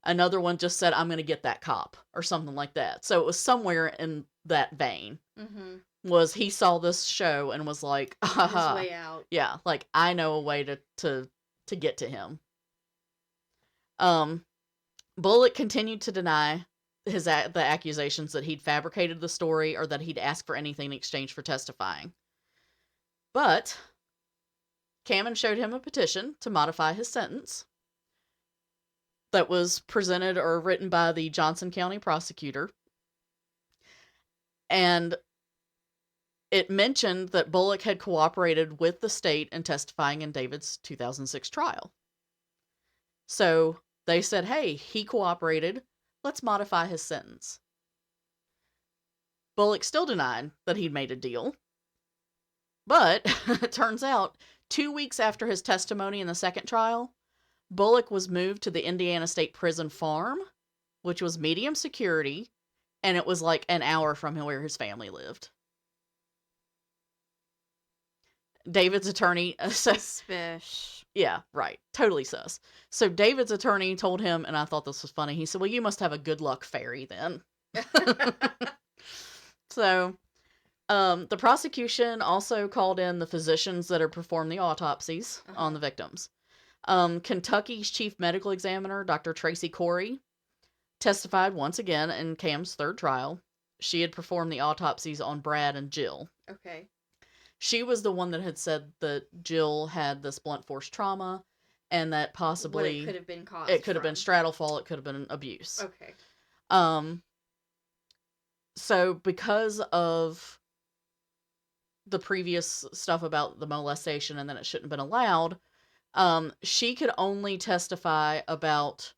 Another one just said, I'm going to get that cop, or something like that. So it was somewhere in that vein. Mm-hmm. Was he saw this show and was like, haha. His way out. Yeah, like, I know a way to get to him. Bullock continued to deny the accusations that he'd fabricated the story or that he'd asked for anything in exchange for testifying. But Cammen showed him a petition to modify his sentence that was presented or written by the Johnson County prosecutor. And it mentioned that Bullock had cooperated with the state in testifying in David's 2006 trial. So they said, hey, he cooperated. Let's modify his sentence. Bullock still denied that he'd made a deal. But it turns out, 2 weeks after his testimony in the second trial, Bullock was moved to the Indiana State Prison farm, which was medium security, and it was like an hour from where his family lived. David's attorney says... Suspicious. Yeah, right. Totally sus. So David's attorney told him, and I thought this was funny, he said, well, you must have a good luck fairy then. So, the prosecution also called in the physicians that had performed the autopsies on the victims. Kentucky's chief medical examiner, Dr. Tracy Corey, testified once again in Camm's third trial. She had performed the autopsies on Brad and Jill. Okay. She was the one that had said that Jill had this blunt force trauma and that possibly what it could have been caused. It could have been straddle fall, it could have been abuse. Okay. So because of the previous stuff about the molestation and then it shouldn't have been allowed, she could only testify about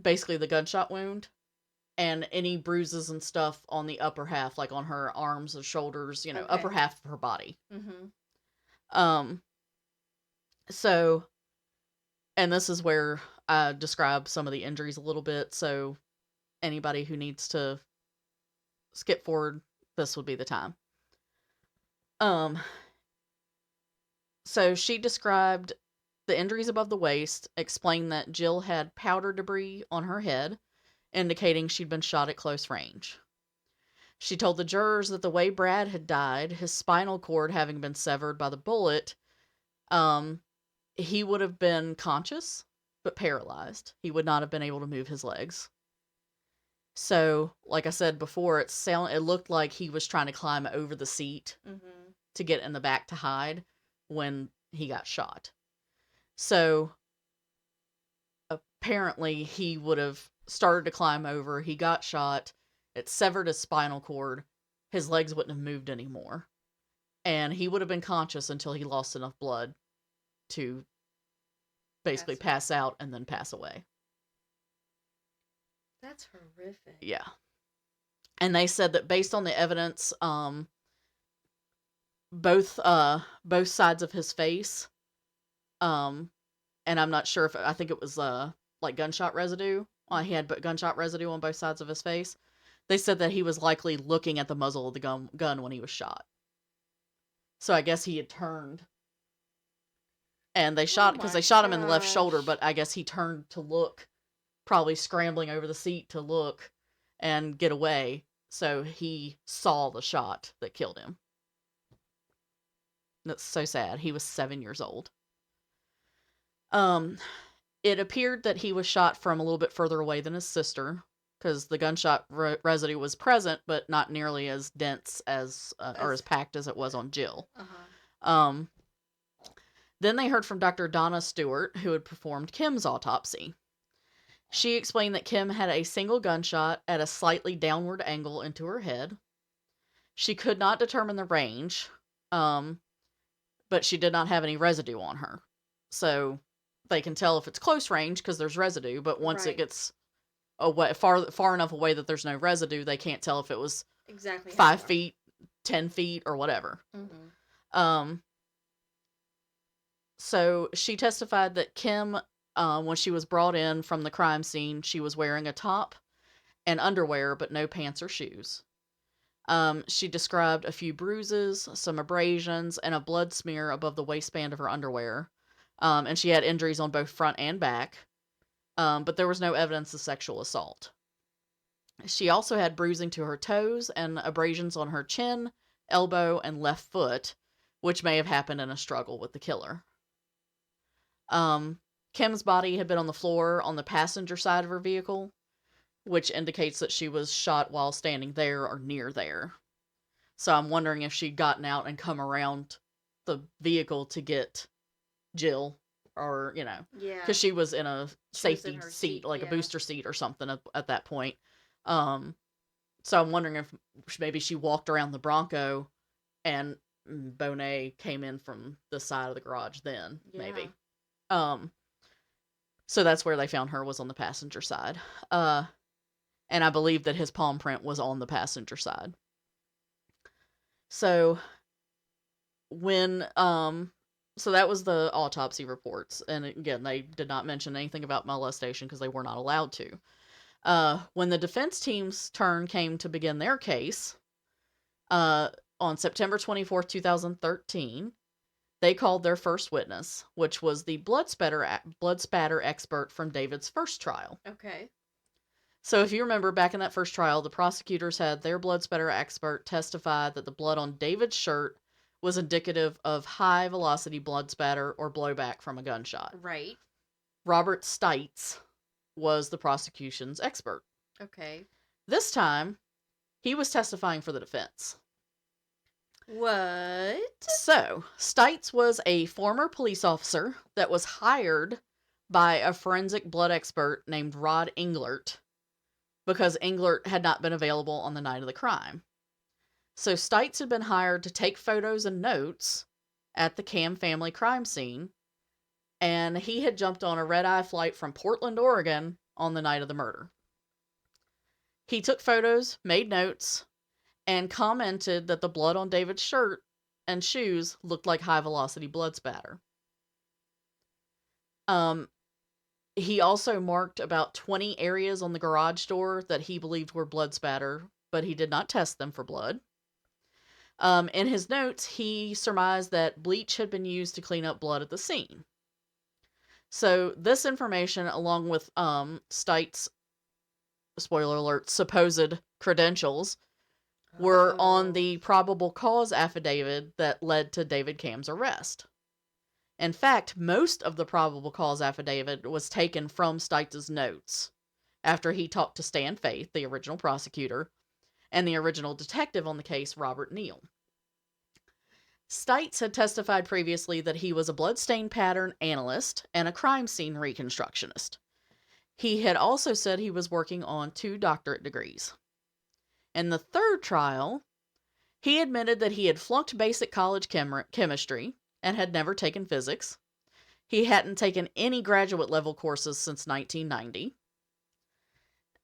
basically the gunshot wound and any bruises and stuff on the upper half, like on her arms or shoulders, upper half of her body. Mm-hmm. So, and this is where I describe some of the injuries a little bit. So, anybody who needs to skip forward, this would be the time. Um, so she described the injuries above the waist, explained that Jill had powder debris on her head, indicating she'd been shot at close range. She told the jurors that the way Brad had died, his spinal cord having been severed by the bullet, um, he would have been conscious, but paralyzed. He would not have been able to move his legs. So, like I said before, it looked like he was trying to climb over the seat to get in the back to hide when he got shot. So, apparently, he would have started to climb over. He got shot. It severed his spinal cord. His legs wouldn't have moved anymore. And he would have been conscious until he lost enough blood to basically pass out and then pass away. That's horrific. Yeah. And they said that based on the evidence, both sides of his face, and I'm not sure if I think it was like gunshot residue. He had gunshot residue on both sides of his face. They said that he was likely looking at the muzzle of the gun when he was shot. So I guess he had turned, and they shot him in the left shoulder, but I guess he turned to look, probably scrambling over the seat to look and get away. So he saw the shot that killed him. That's so sad. He was 7 years old. It appeared that he was shot from a little bit further away than his sister, because the gunshot residue was present, but not nearly as dense as or as packed as it was on Jill. Then they heard from Dr. Donna Stewart, who had performed Kim's autopsy. She explained that Kim had a single gunshot at a slightly downward angle into her head. She could not determine the range, but she did not have any residue on her. So they can tell if it's close range because there's residue, but once it gets away, far enough away that there's no residue, they can't tell if it was exactly 5 feet, 10 feet, or whatever. So she testified that Kim, when she was brought in from the crime scene, she was wearing a top and underwear, but no pants or shoes. She described a few bruises, some abrasions, and a blood smear above the waistband of her underwear. And she had injuries on both front and back. But there was no evidence of sexual assault. She also had bruising to her toes and abrasions on her chin, elbow, and left foot, which may have happened in a struggle with the killer. Kim's body had been on the floor on the passenger side of her vehicle, which indicates that she was shot while standing there or near there. So I'm wondering if she'd gotten out and come around the vehicle to get Jill, or, because she was in a safety seat, like a booster seat or something at that point. So I'm wondering if maybe she walked around the Bronco and Bonet came in from the side of the garage then, maybe. So that's where they found her, was on the passenger side. And I believe that his palm print was on the passenger side. So so that was the autopsy reports. And again, they did not mention anything about molestation because they were not allowed to. When the defense team's turn came to begin their case, on September 24th, 2013, they called their first witness, which was the blood spatter expert from David's first trial. Okay. So if you remember, back in that first trial, the prosecutors had their blood spatter expert testify that the blood on David's shirt was indicative of high-velocity blood spatter or blowback from a gunshot. Right. Robert Stites was the prosecution's expert. Okay. This time, he was testifying for the defense. What? So, Stites was a former police officer that was hired by a forensic blood expert named Rod Englert because Englert had not been available on the night of the crime. So Stites had been hired to take photos and notes at the Camm family crime scene, and he had jumped on a red-eye flight from Portland, Oregon on the night of the murder. He took photos, made notes, and commented that the blood on David's shirt and shoes looked like high-velocity blood spatter. Um, he also marked about 20 areas on the garage door that he believed were blood spatter, but he did not test them for blood. In his notes, he surmised that bleach had been used to clean up blood at the scene. So this information, along with Stite's, spoiler alert, supposed credentials, were on the probable cause affidavit that led to David Camm's arrest. In fact, most of the probable cause affidavit was taken from Stite's notes after he talked to Stan Faith, the original prosecutor, and the original detective on the case, Robert Neal. Stites had testified previously that he was a bloodstain pattern analyst and a crime scene reconstructionist. He had also said he was working on 2 doctorate degrees. In the third trial, he admitted that he had flunked basic college chemistry and had never taken physics. He hadn't taken any graduate level courses since 1990.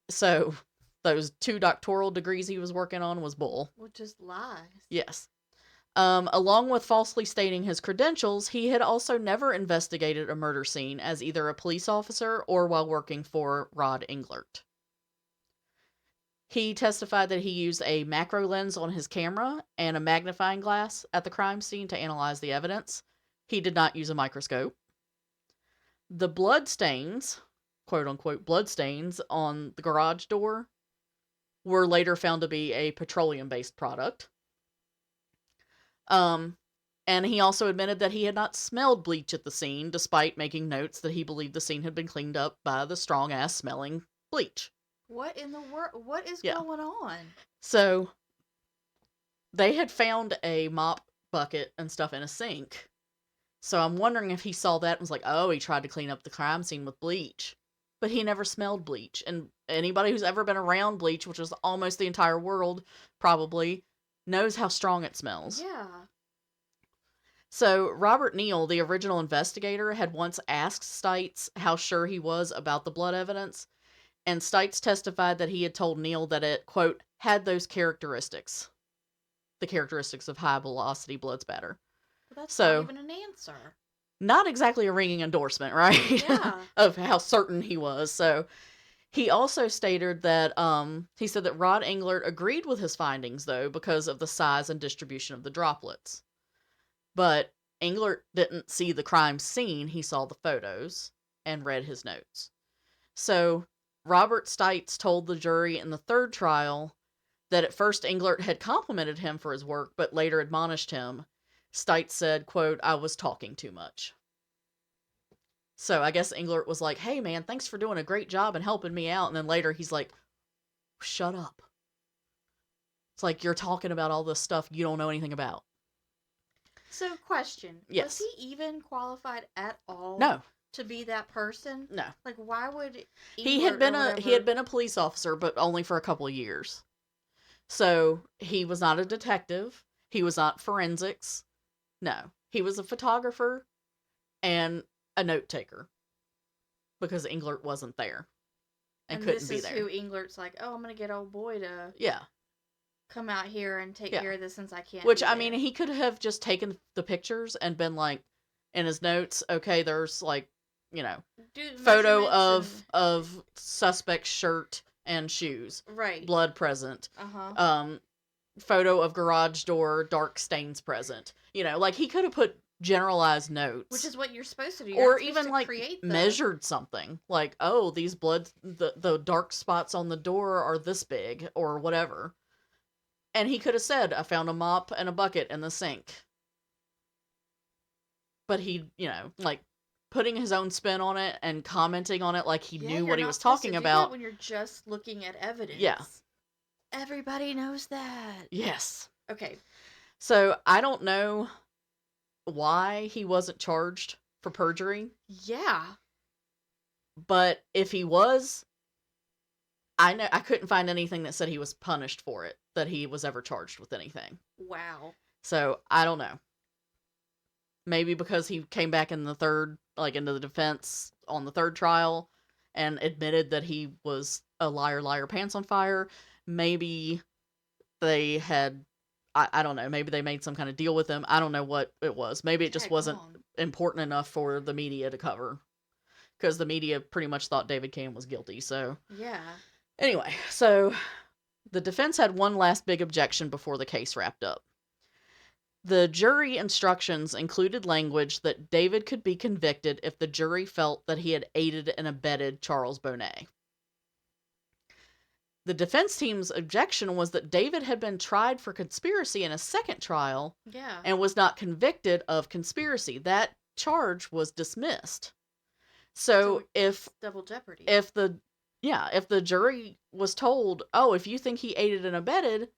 So, those 2 doctoral degrees he was working on was bull. Which is lies. Yes. Along with falsely stating his credentials, he had also never investigated a murder scene as either a police officer or while working for Rod Englert. He testified that he used a macro lens on his camera and a magnifying glass at the crime scene to analyze the evidence. He did not use a microscope. The bloodstains, quote-unquote bloodstains, on the garage door were later found to be a petroleum-based product. And he also admitted that he had not smelled bleach at the scene, despite making notes that he believed the scene had been cleaned up by the strong-ass smelling bleach. What in the world? What is going on? So, they had found a mop bucket and stuff in a sink. So I'm wondering if he saw that and was like, oh, he tried to clean up the crime scene with bleach. But he never smelled bleach. And anybody who's ever been around bleach, which is almost the entire world, probably, knows how strong it smells. Yeah. So Robert Neal, the original investigator, had once asked Stites how sure he was about the blood evidence, and Stites testified that he had told Neal that it, quote, had those characteristics. The characteristics of high-velocity blood spatter. Well, that's not even an answer. Not exactly a ringing endorsement, right? Yeah. Of how certain he was. So he also stated that, he said that Rod Englert agreed with his findings, though, because of the size and distribution of the droplets. But Englert didn't see the crime scene, he saw the photos and read his notes. So Robert Stites told the jury in the third trial that at first Englert had complimented him for his work, but later admonished him. Stites said, quote, I was talking too much. So I guess Englert was like, hey man, thanks for doing a great job and helping me out. And then later he's like, shut up. It's like, you're talking about all this stuff you don't know anything about. So, question. Yes. Was he even qualified at all? No. To be that person? No. Like, why would he had been a police officer, but only for a couple of years. So he was not a detective. He was not forensics. No, he was a photographer and a note taker because Englert wasn't there and couldn't be there. And this is who Englert's like, oh, I'm gonna get old boy to come out here and take care of this since I can't. Which, I mean, he could have just taken the pictures and been like, in his notes, okay, there's like, you know, photo of suspect's shirt and shoes. Right. Blood present. Uh-huh. Photo of garage door, dark stains present. You know, like he could have put generalized notes. Which is what you're supposed to do. Or even like measured something. Like, oh, these the dark spots on the door are this big or whatever. And he could have said, I found a mop and a bucket in the sink. But he, you know, like putting his own spin on it and commenting on it like he knew what he was talking about. When you're just looking at evidence. Yeah. Everybody knows that. Yes. Okay. So I don't know why he wasn't charged for perjury. Yeah. But if he was, I couldn't find anything that said he was punished for it, that he was ever charged with anything. Wow. So I don't know. Maybe because he came back in the third, like into the defense on the third trial and admitted that he was a liar, pants on fire. Maybe they had, I don't know, maybe they made some kind of deal with him. I don't know what it was. Maybe it just wasn't important enough for the media to cover. because the media pretty much thought David Camm was guilty. So, Yeah. anyway, so the defense had one last big objection before the case wrapped up. The jury instructions included language that David could be convicted if the jury felt that he had aided and abetted Charles Bonnet. The defense team's objection was that David had been tried for conspiracy in a second trial Yeah. and was not convicted of conspiracy. That charge was dismissed. So if double jeopardy. If the jury was told, "Oh, if you think he aided and abetted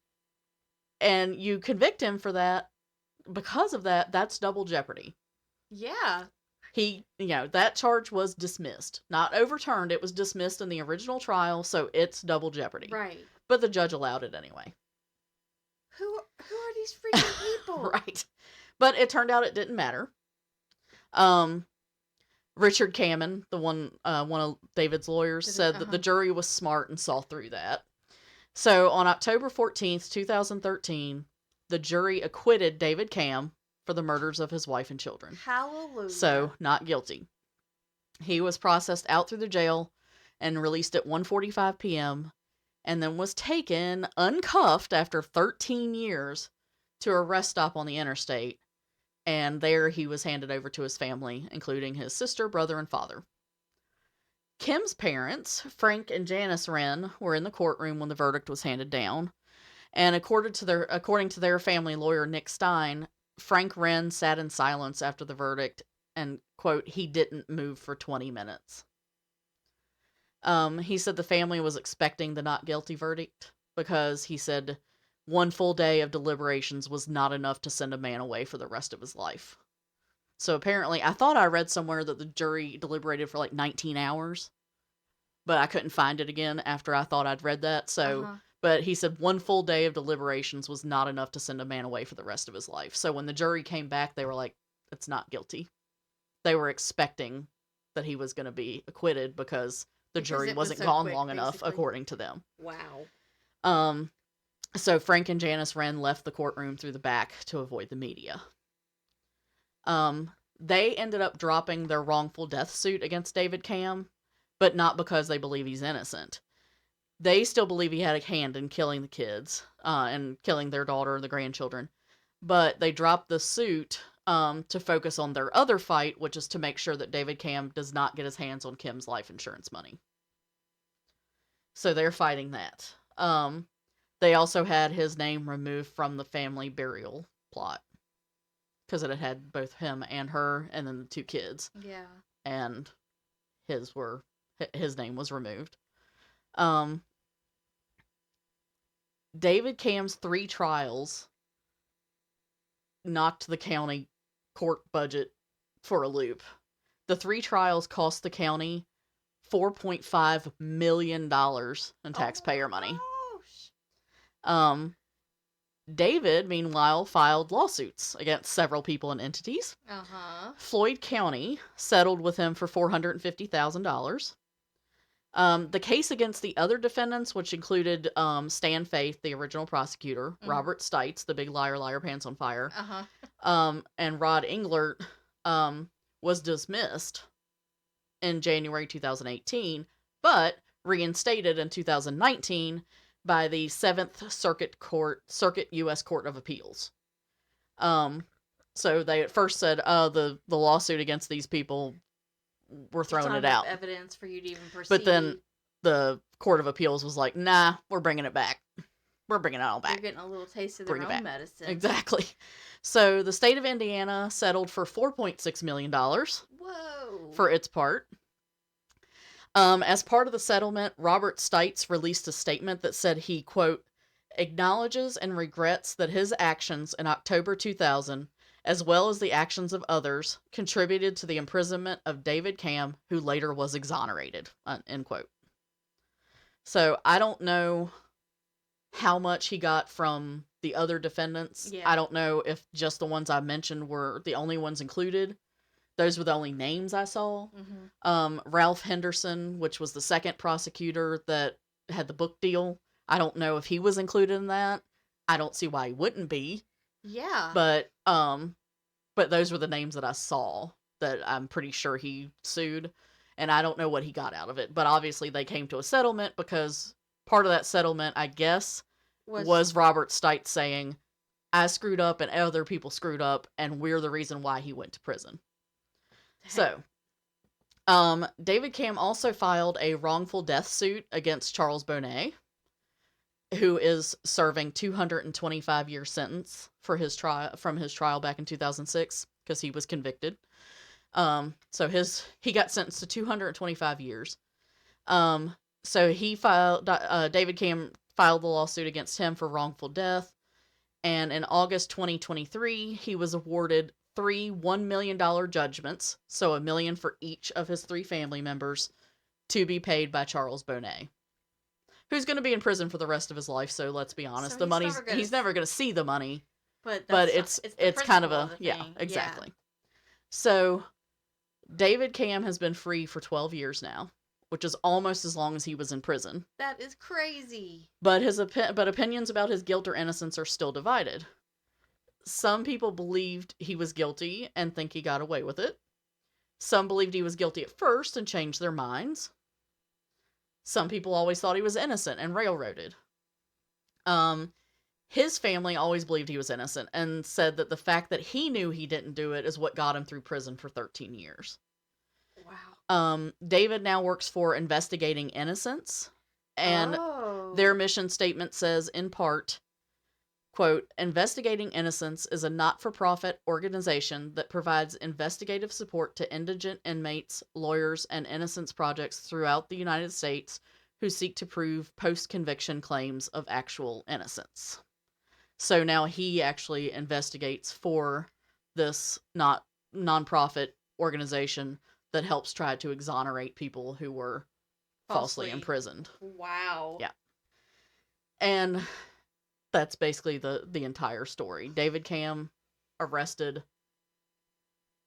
and you convict him for that because of that, that's double jeopardy." Yeah. That charge was dismissed. Not overturned, it was dismissed in the original trial, so it's double jeopardy. Right. But the judge allowed it anyway. Who are these freaking people? Right. But it turned out it didn't matter. Richard Cammon, one of David's lawyers, said that the jury was smart and saw through that. So on October 14th, 2013, the jury acquitted David Camm for the murders of his wife and children. Hallelujah. So, not guilty. He was processed out through the jail and released at 1:45 p.m. and then was taken uncuffed after 13 years to a rest stop on the interstate. And there he was handed over to his family, including his sister, brother, and father. Kim's parents, Frank and Janice Wren, were in the courtroom when the verdict was handed down. And according to their family lawyer, Nick Stein, Frank Wren sat in silence after the verdict and, quote, he didn't move for 20 minutes. He said the family was expecting the not guilty verdict because he said one full day of deliberations was not enough to send a man away for the rest of his life. So apparently, I thought I read somewhere that the jury deliberated for like 19 hours, but I couldn't find it again after I thought I'd read that. So, but he said one full day of deliberations was not enough to send a man away for the rest of his life. So when the jury came back, they were like, it's not guilty. They were expecting that he was going to be acquitted because the jury wasn't gone long enough, according to them. Wow. So Frank and Janice Wren left the courtroom through the back to avoid the media. They ended up dropping their wrongful death suit against David Camm, but not because they believe he's innocent. They still believe he had a hand in killing the kids, and killing their daughter and the grandchildren. But they dropped the suit to focus on their other fight, which is to make sure that David Camm does not get his hands on Kim's life insurance money. So they're fighting that. They also had his name removed from the family burial plot because it had both him and her and then the two kids. Yeah. And his name was removed. David Camm's 3 trials knocked the county court budget for a loop. The 3 trials cost the county $4.5 million in taxpayer money. David, meanwhile, filed lawsuits against several people and entities. Floyd County settled with him for $450,000. The case against the other defendants, which included Stan Faith, the original prosecutor, Robert Stites, the big liar, liar, pants on fire, and Rod Englert, was dismissed in January 2018, but reinstated in 2019 by the 7th Circuit U.S. Court of Appeals. So they at first said, the lawsuit against these people, we're throwing it out. Evidence for you to even proceed. But then the Court of Appeals was like, nah, we're bringing it back. We're bringing it all back. You're getting a little taste of their own medicine. Exactly. So the state of Indiana settled for $4.6 million. Whoa. For its part. As part of the settlement, Robert Stites released a statement that said he, quote, acknowledges and regrets that his actions in October 2000, as well as the actions of others, contributed to the imprisonment of David Camm, who later was exonerated, end quote. So I don't know how much he got from the other defendants. Yeah. I don't know if just the ones I mentioned were the only ones included. Those were the only names I saw. Ralph Henderson, which was the second prosecutor that had the book deal, I don't know if he was included in that. I don't see why he wouldn't be. Yeah. But those were the names that I saw that I'm pretty sure he sued. and I don't know what he got out of it. But obviously they came to a settlement because part of that settlement, I guess, was Robert Stites saying, I screwed up and other people screwed up, and we're the reason why he went to prison. So, David Camm also filed a wrongful death suit against Charles Bonnet, who is serving 225-year sentence for his trial from his trial back in 2006 because he was convicted. So he got sentenced to 225 years. So he filed David Camm filed the lawsuit against him for wrongful death, and in August 2023 he was awarded 3 $1 million judgments, so $1 million for each of his 3 family members, to be paid by Charles Bonnet, who's going to be in prison for the rest of his life. So let's be honest, so he's never going to see the money, but it's kind of a exactly. Yeah. So David Camm has been free for 12 years now, which is almost as long as he was in prison. That is crazy. But opinions about his guilt or innocence are still divided. Some people believed he was guilty and think he got away with it. Some believed he was guilty at first and changed their minds. Some people always thought he was innocent and railroaded. His family always believed he was innocent and said that the fact that he knew he didn't do it is what got him through prison for 13 years. Wow. David now works for Investigating Innocence, and their mission statement says, in part, quote, Investigating Innocence is a not-for-profit organization that provides investigative support to indigent inmates, lawyers, and innocence projects throughout the United States who seek to prove post-conviction claims of actual innocence. So now he actually investigates for this non-profit organization that helps try to exonerate people who were falsely imprisoned. Wow. Yeah. And that's basically the entire story. David Camm, arrested,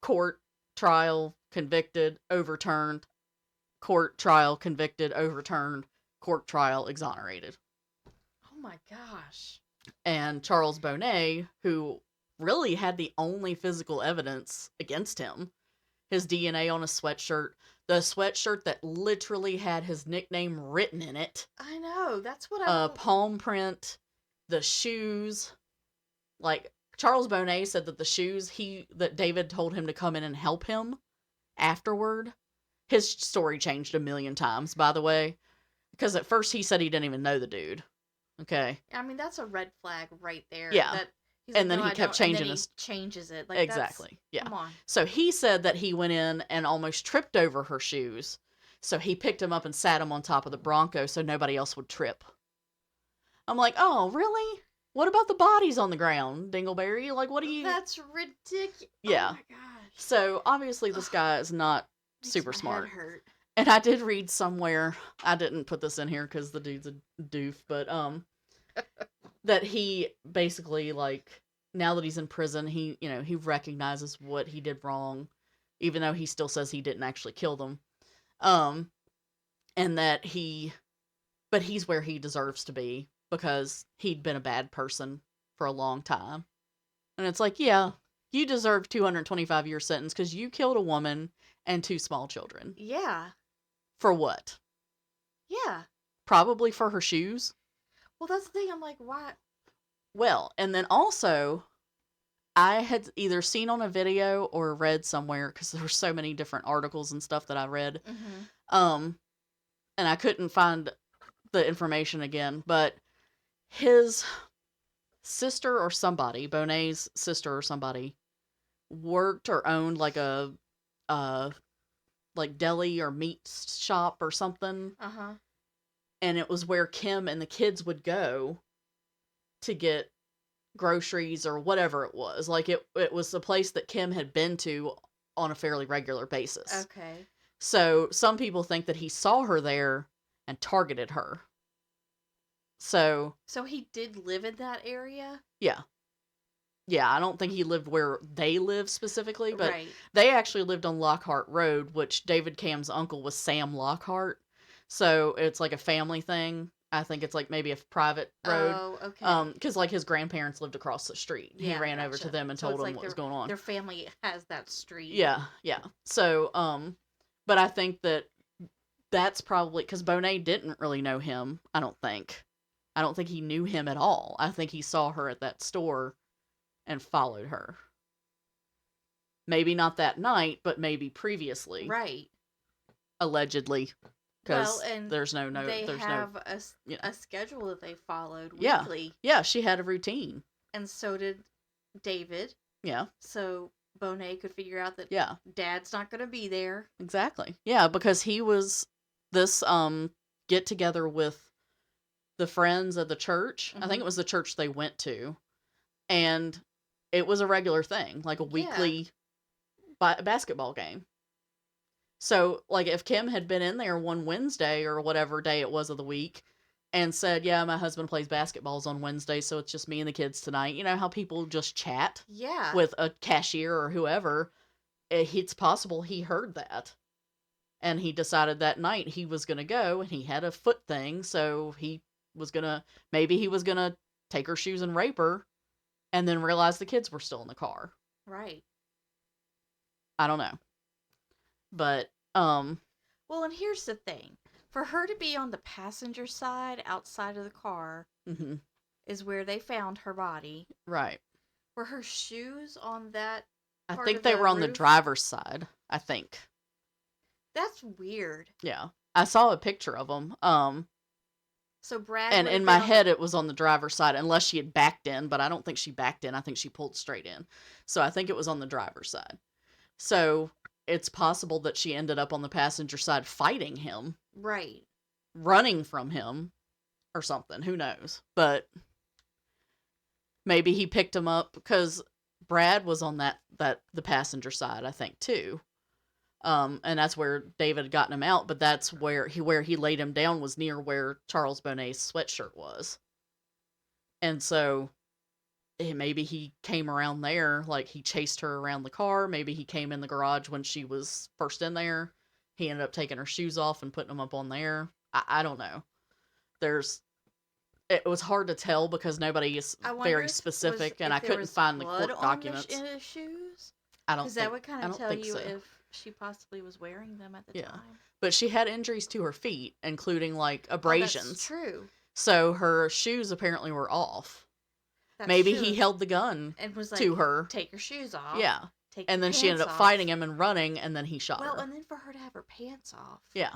court, trial, convicted, overturned, court, trial, convicted, overturned, court, trial, exonerated. Oh my gosh. And Charles Bonnet, who really had the only physical evidence against him, his DNA on a sweatshirt, the sweatshirt that literally had his nickname written in it. I know, that's what palm print, the shoes. Like, Charles Bonnet said that the shoes that David told him to come in and help him afterward. His story changed a million times, by the way, because at first he said he didn't even know the dude. Okay. I mean, that's a red flag right there. Yeah. And then he kept changing his... changes it. Like, exactly. Yeah. Come on. So he said that he went in and almost tripped over her shoes. So he picked him up and sat him on top of the Bronco so nobody else would trip. I'm like, oh, really? What about the bodies on the ground, Dingleberry? Like, what do you... That's ridiculous. Yeah. Oh my gosh. So, obviously, this guy is not super smart. Head hurt. And I did read somewhere, I didn't put this in here because the dude's a doof, but, that he basically, like, now that he's in prison, he recognizes what he did wrong, even though he still says he didn't actually kill them. And that but he's where he deserves to be because he'd been a bad person for a long time. And it's like, yeah, you deserve 225-year sentence because you killed a woman and 2 small children. Yeah. For what? Yeah. Probably for her shoes. Well, that's the thing. I'm like, why? Well, and then also, I had either seen on a video or read somewhere, because there were so many different articles and stuff that I read, and I couldn't find the information again, but his sister or somebody, Bonnet's sister or somebody, worked or owned like a like deli or meat shop or something. And it was where Kim and the kids would go to get groceries or whatever it was. Like, it was a place that Kim had been to on a fairly regular basis. Okay. So some people think that he saw her there and targeted her. So he did live in that area? Yeah. Yeah, I don't think he lived where they live specifically, but right. They actually lived on Lockhart Road, which David Camm's uncle was Sam Lockhart. So it's like a family thing. I think it's like maybe a private road. Oh, okay. Because like his grandparents lived across the street. Yeah, he ran over to them and told them what was going on. Their family has that street. Yeah, yeah. So, But I think that's probably because Bonet didn't really know him. I don't think. I don't think he knew him at all. I think he saw her at that store and followed her. Maybe not that night, but maybe previously. Right. Allegedly. Well, Because and there's no, they there's have no, a schedule that they followed yeah. weekly. Yeah, she had a routine. And so did David. Yeah. So Bonet could figure out that yeah. Dad's not going to be there. Exactly. Yeah, because he was this get together with the friends of the church. I think it was the church they went to. And it was a regular thing, like a weekly basketball game. So, like, if Kim had been in there one Wednesday or whatever day it was of the week and said, yeah, my husband plays basketballs on Wednesday, so it's just me and the kids tonight. You know how people just chat with a cashier or whoever? It's possible he heard that. And he decided that night he was going to go, and he had a foot thing, so maybe he was going to take her shoes and rape her, and then realize the kids were still in the car. Right. I don't know. But, well, and here's the thing. For her to be on the passenger side outside of the car is where they found her body. Right. Were her shoes on that I think they were on the driver's side, I think. That's weird. Yeah. I saw a picture of them. So Brad and in my head it was on the driver's side, unless she had backed in, but I don't think she backed in. I think she pulled straight in. So I think it was on the driver's side. So it's possible that she ended up on the passenger side fighting him. Right. Running from him or something. Who knows? But maybe he picked him up because Brad was on the passenger side, I think, too. And that's where David had gotten him out, but that's where he laid him down was near where Charles Bonnet's sweatshirt was. And so maybe he came around there, like he chased her around the car. Maybe he came in the garage when she was first in there. He ended up taking her shoes off and putting them up on there. I don't know. It was hard to tell because nobody is very specific, and I couldn't find the court documents. In his shoes? I don't think. Because that would kind of tell you so. If she possibly was wearing them at the time. But she had injuries to her feet, including like abrasions. That's true. So her shoes apparently were off. That's Maybe true. He held the gun and was like, to her. Take your shoes off. Yeah. And then she ended up fighting him and running, and then he shot her. Well, and then for her to have her pants off. Yeah.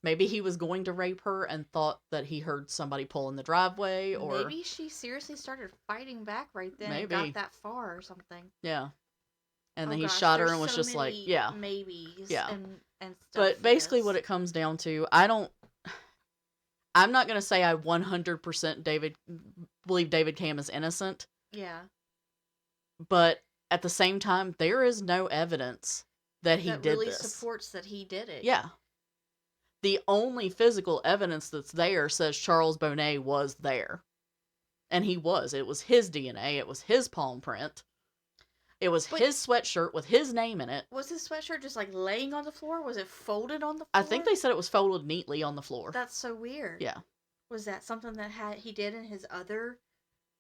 Maybe he was going to rape her and thought that he heard somebody pull in the driveway, or maybe she seriously started fighting back right then. Maybe. And got that far or something. Yeah. And then he shot her and was just like, yeah, maybes. Yeah. And stuff. But basically, what it comes down to, I'm not gonna say I 100% believe David Camm is innocent. Yeah. But at the same time, there is no evidence that he did really this. Supports that he did it. Yeah. The only physical evidence that's there says Charles Bonnet was there. And he was. It was his DNA. It was his palm print. It was his sweatshirt with his name in it. Was his sweatshirt just like laying on the floor? Was it folded on the floor? I think they said it was folded neatly on the floor. That's so weird. Yeah. Was that something that he did in his other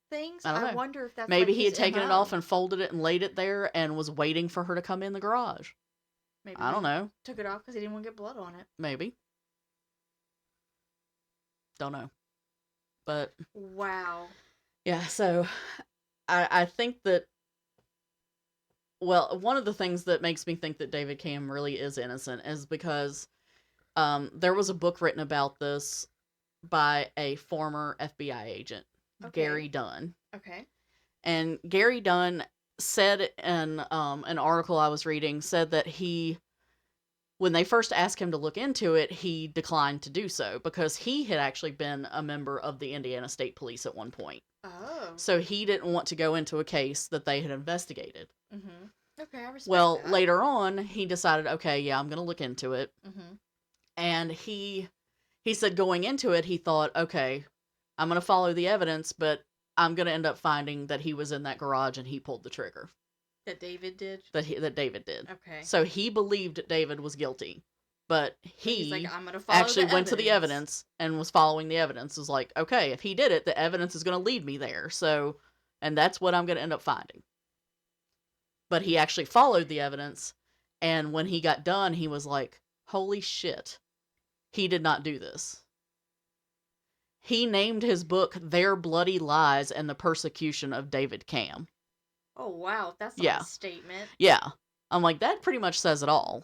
things? I don't know. I wonder if that's maybe like he had taken MO. it off and folded it and laid it there and was waiting for her to come in the garage. Maybe I don't know. Took it off because he didn't want to get blood on it. Maybe. Don't know. But wow. Yeah, so I think that, well, one of the things that makes me think that David Camm really is innocent is because there was a book written about this by a former FBI agent, Gary Dunn. Okay. And Gary Dunn said in an article I was reading, said that when they first asked him to look into it, he declined to do so because he had actually been a member of the Indiana State Police at one point. Oh. So he didn't want to go into a case that they had investigated. Mm-hmm. Okay, I respect that. Later on, he decided, okay, yeah, I'm going to look into it. Mm-hmm. And he said going into it, he thought, okay, I'm going to follow the evidence, but I'm going to end up finding that he was in that garage and he pulled the trigger. That David did? That David did. Okay. So he believed David was guilty. But he's like, I'm gonna follow actually the went to the evidence. evidence and was following the evidence. Was like, okay, if he did it, the evidence is going to lead me there. So, and that's what I'm going to end up finding. But he actually followed the evidence And when he got done, he was like, holy shit, he did not do this. He named his book Their Bloody Lies and the Persecution of David Camm. Oh, wow. That's not Yeah. a statement. Yeah. I'm like, that pretty much says it all.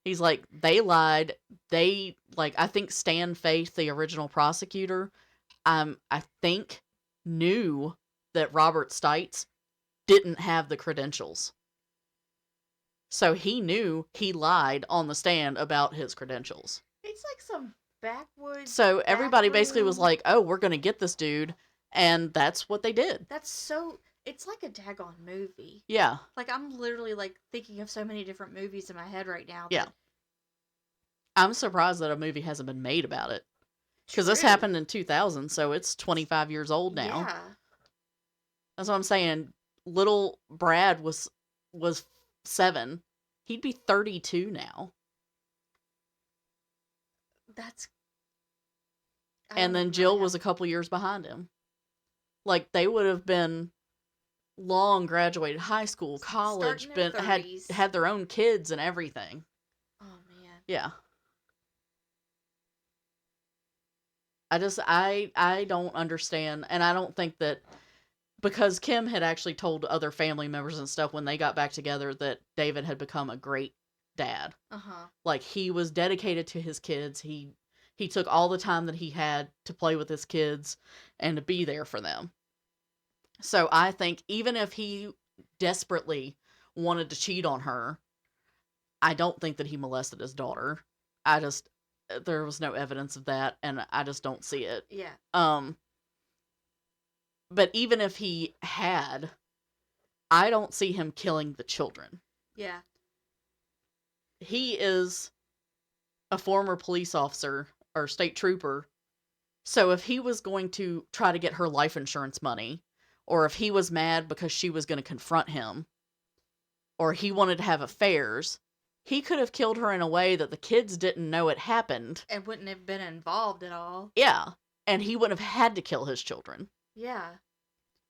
He's like, they lied. They, like, I think Stan Faith, the original prosecutor, I think knew that Robert Stites didn't have the credentials. So he knew he lied on the stand about his credentials. It's like some backwoods. So everybody backroom. basically was like, oh, we're going to get this dude. And that's what they did. That's so. It's like a daggone movie. Yeah. Like, I'm literally, like, thinking of so many different movies in my head right now. Yeah. I'm surprised that a movie hasn't been made about it. Because this True. happened in 2000, so it's 25 years old now. Yeah. That's what I'm saying. Little Brad was 7. He'd be 32 now. That's. And then Jill was a couple years behind him. Like, they would have been long graduated high school, college, had their own kids and everything. Oh, man. Yeah. I don't understand, and I don't think that, because Kim had actually told other family members and stuff when they got back together that David had become a great dad. Uh-huh. Like, he was dedicated to his kids. He took all the time that he had to play with his kids and to be there for them. So I think even if he desperately wanted to cheat on her, I don't think that he molested his daughter. There was no evidence of that, and I just don't see it. Yeah. But even if he had, I don't see him killing the children. Yeah. He is a former police officer or state trooper. So if he was going to try to get her life insurance money, or if he was mad because she was going to confront him, or he wanted to have affairs, he could have killed her in a way that the kids didn't know it happened. And wouldn't have been involved at all. Yeah. And he wouldn't have had to kill his children. Yeah.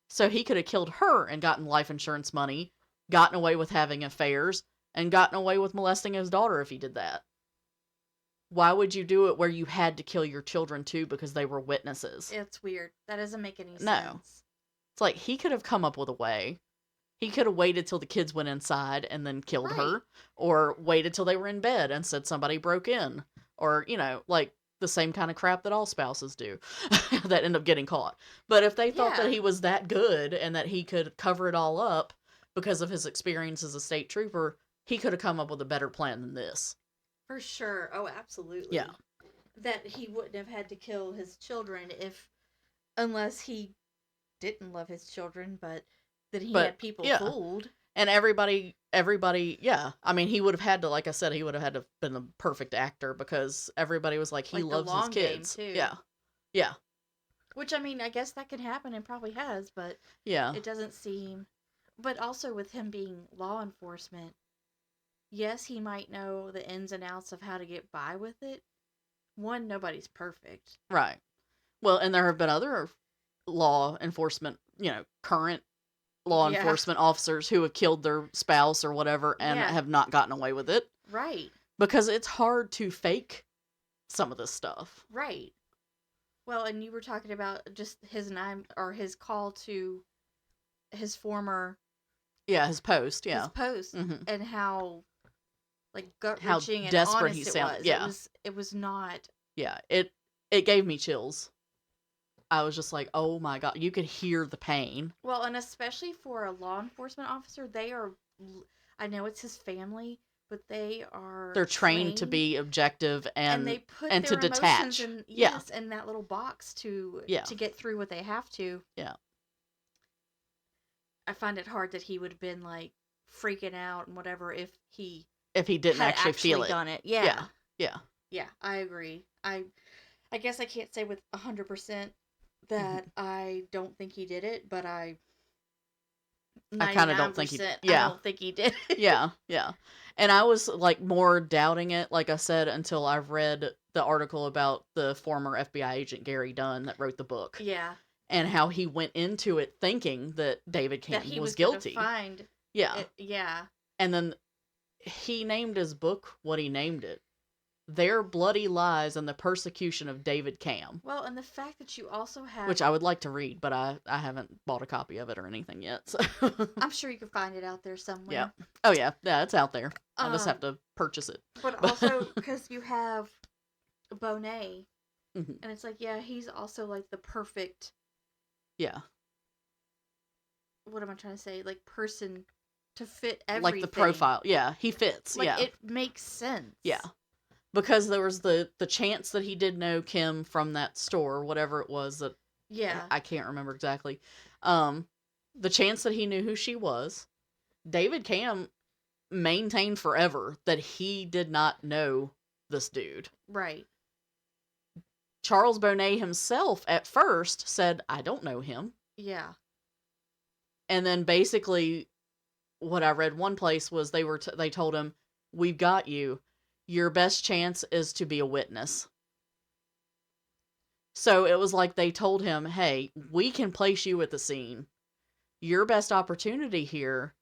So he could have killed her and gotten life insurance money, gotten away with having affairs, and gotten away with molesting his daughter if he did that. Why would you do it where you had to kill your children too because they were witnesses? It's weird. That doesn't make any sense. No. It's like, he could have come up with a way. He could have waited till the kids went inside and then killed her, or waited till they were in bed and said somebody broke in, or, like the same kind of crap that all spouses do that end up getting caught. But if they thought that he was that good and that he could cover it all up because of his experience as a state trooper, he could have come up with a better plan than this. For sure. Oh, absolutely. Yeah. That he wouldn't have had to kill his children unless he didn't love his children, but that he had people fooled. And everybody, yeah. I mean, he would have had to, like I said, he would have had to have been the perfect actor because everybody was like, he loves his kids. Too. Yeah. Yeah. Which, I mean, I guess that could happen and probably has, but yeah, it doesn't seem. But also with him being law enforcement, yes, he might know the ins and outs of how to get by with it. One, nobody's perfect. Right. Well, and there have been other law enforcement, current law enforcement officers who have killed their spouse or whatever and have not gotten away with it. Right. Because it's hard to fake some of this stuff. Right. Well, and you were talking about just his call to his former. Yeah, his post. Yeah. His post. Mm-hmm. And how, like, gut-wrenching and desperate honest he sounded. it was. Yeah. It was not. Yeah. It gave me chills. I was just like, oh my God, you could hear the pain. Well, and especially for a law enforcement officer, I know it's his family, but they're trained to be objective and they put and their to detach. in that little box to get through what they have to. Yeah. I find it hard that he would have been like freaking out and whatever if he didn't had actually feel it. Done it. Yeah. Yeah. Yeah, I agree. I guess I can't say with 100% that I don't think he did it, but I kind of don't think he did. Yeah. I don't think he did. Yeah. And I was like more doubting it, like I said, until I've read the article about the former FBI agent Gary Dunn that wrote the book. Yeah. And how he went into it thinking that David Camm was guilty. Find yeah. yeah. And then he named his book what he named it. Their Bloody Lies and the Persecution of David Camm. Well, and the fact that you also have... Which I would like to read, but I haven't bought a copy of it or anything yet. So. I'm sure you can find it out there somewhere. Yeah. Oh, yeah. Yeah, it's out there. I just have to purchase it. But also, because you have Bonet, mm-hmm. and it's like, yeah, he's also, like, the perfect... Yeah. What am I trying to say? Like, person to fit everything. Like the profile. Yeah, he fits. Like, yeah. it makes sense. Yeah. Because there was the chance that he did know Kim from that store, whatever it was that... Yeah. I can't remember exactly. The chance that he knew who she was. David Camm maintained forever that he did not know this dude. Right. Charles Bonet himself at first said, I don't know him. Yeah. And then basically what I read one place was they told him, we've got you. Your best chance is to be a witness. So it was like they told him, hey, we can place you at the scene. Your best opportunity here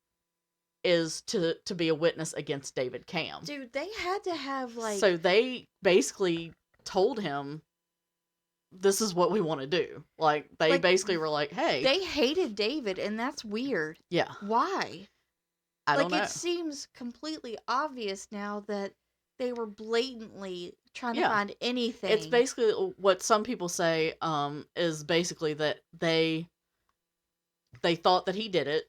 is to be a witness against David Camm. Dude, they had to have, like... So they basically told him, this is what we want to do. Like, they basically were like, hey. They hated David, and that's weird. Yeah. Why? I don't know. It seems completely obvious now that they were blatantly trying to find anything. It's basically what some people say, is basically that they thought that he did it.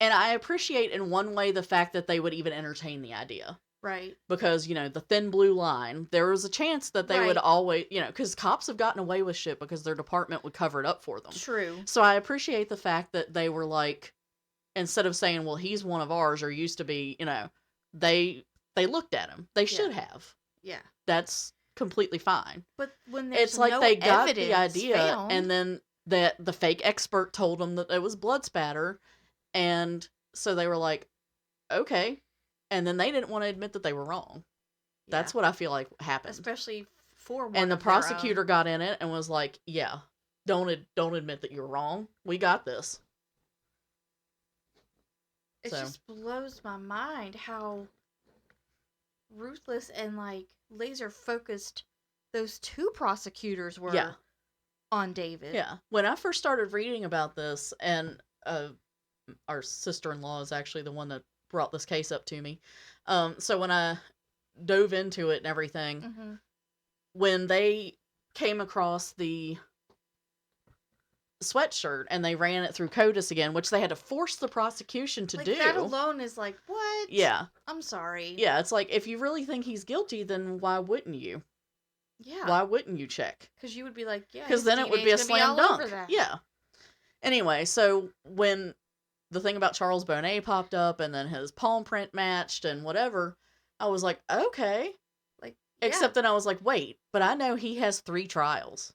And I appreciate in one way the fact that they would even entertain the idea. Right. Because, the thin blue line, there was a chance that they would always, because cops have gotten away with shit because their department would cover it up for them. True. So I appreciate the fact that they were like, instead of saying, well, he's one of ours or used to be, they looked at him. They should have. Yeah. That's completely fine. But when there's it's like no they got the idea, found... and then that the fake expert told them that it was blood spatter, and so they were like, okay, and then they didn't want to admit that they were wrong. Yeah. That's what I feel like happened, especially for one. And the prosecutor got in it and was like, yeah, don't admit that you're wrong. We got this. It just blows my mind how ruthless and like laser focused those two prosecutors were on David. Yeah. When I first started reading about this, and our sister-in-law is actually the one that brought this case up to me. So when I dove into it and everything, when they came across the sweatshirt and they ran it through CODIS again, which they had to force the prosecution to do. That alone is like, what? Yeah. I'm sorry. Yeah, it's like, if you really think he's guilty, then why wouldn't you? Yeah. Why wouldn't you check? Because you would be like, yeah. Because then it would be a slam dunk. Yeah. Anyway, so when the thing about Charles Bonet popped up and then his palm print matched and whatever, I was like, okay. Like, except then I was like, wait, but I know he has 3 trials.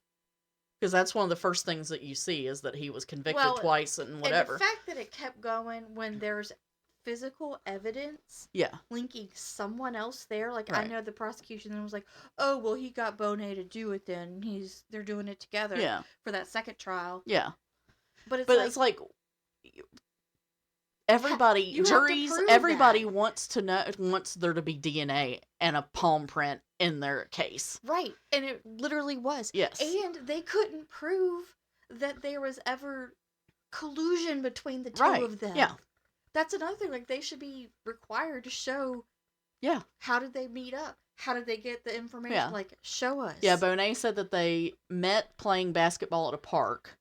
Because that's one of the first things that you see is that he was convicted twice and whatever. And the fact that it kept going when there's physical evidence linking someone else there. Like, I know the prosecution then was like, oh, well, he got Bonet to do it then. They're doing it together for that second trial. Yeah. But it's like everybody, juries, everybody wants there to be DNA and a palm print in their case. Right. And it literally was. Yes. And they couldn't prove that there was ever collusion between the two of them. Yeah. That's another thing. Like, they should be required to show. Yeah. How did they meet up? How did they get the information? Yeah. Like, show us. Yeah, Bonet said that they met playing basketball at a park.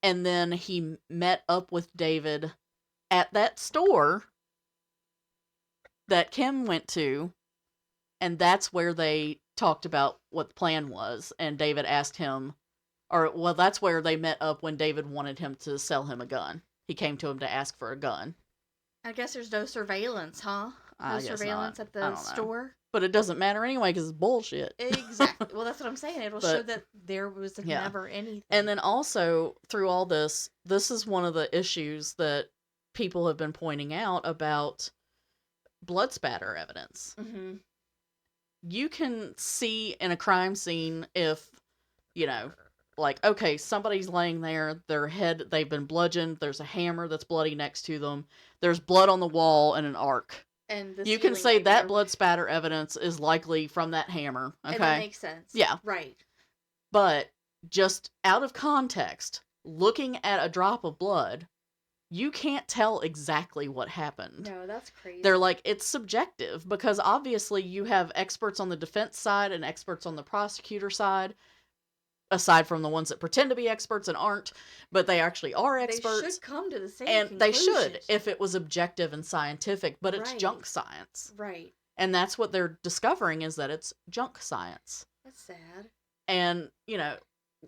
And then he met up with David at that store that Kim went to. And that's where they talked about what the plan was. And David asked him, that's where they met up when David wanted him to sell him a gun. He came to him to ask for a gun. I guess there's no surveillance, huh? No surveillance at the store? But it doesn't matter anyway because it's bullshit. Exactly. Well, that's what I'm saying. It'll show that there was never anything. And then also, through all this is one of the issues that people have been pointing out about blood spatter evidence. Mm-hmm. You can see in a crime scene if, like, okay, somebody's laying there, their head, they've been bludgeoned, there's a hammer that's bloody next to them, there's blood on the wall and an arc And the you can ceiling say might be that blood spatter evidence is likely from that hammer. Okay. And that makes sense. Yeah. Right. But just out of context, looking at a drop of blood, you can't tell exactly what happened. No, that's crazy. They're like, it's subjective, because obviously you have experts on the defense side and experts on the prosecutor side, aside from the ones that pretend to be experts and aren't, but they actually are experts. They should come to the same and conclusion. They should, if it was objective and scientific, but it's junk science. Right. And that's what they're discovering, is that it's junk science. That's sad. And,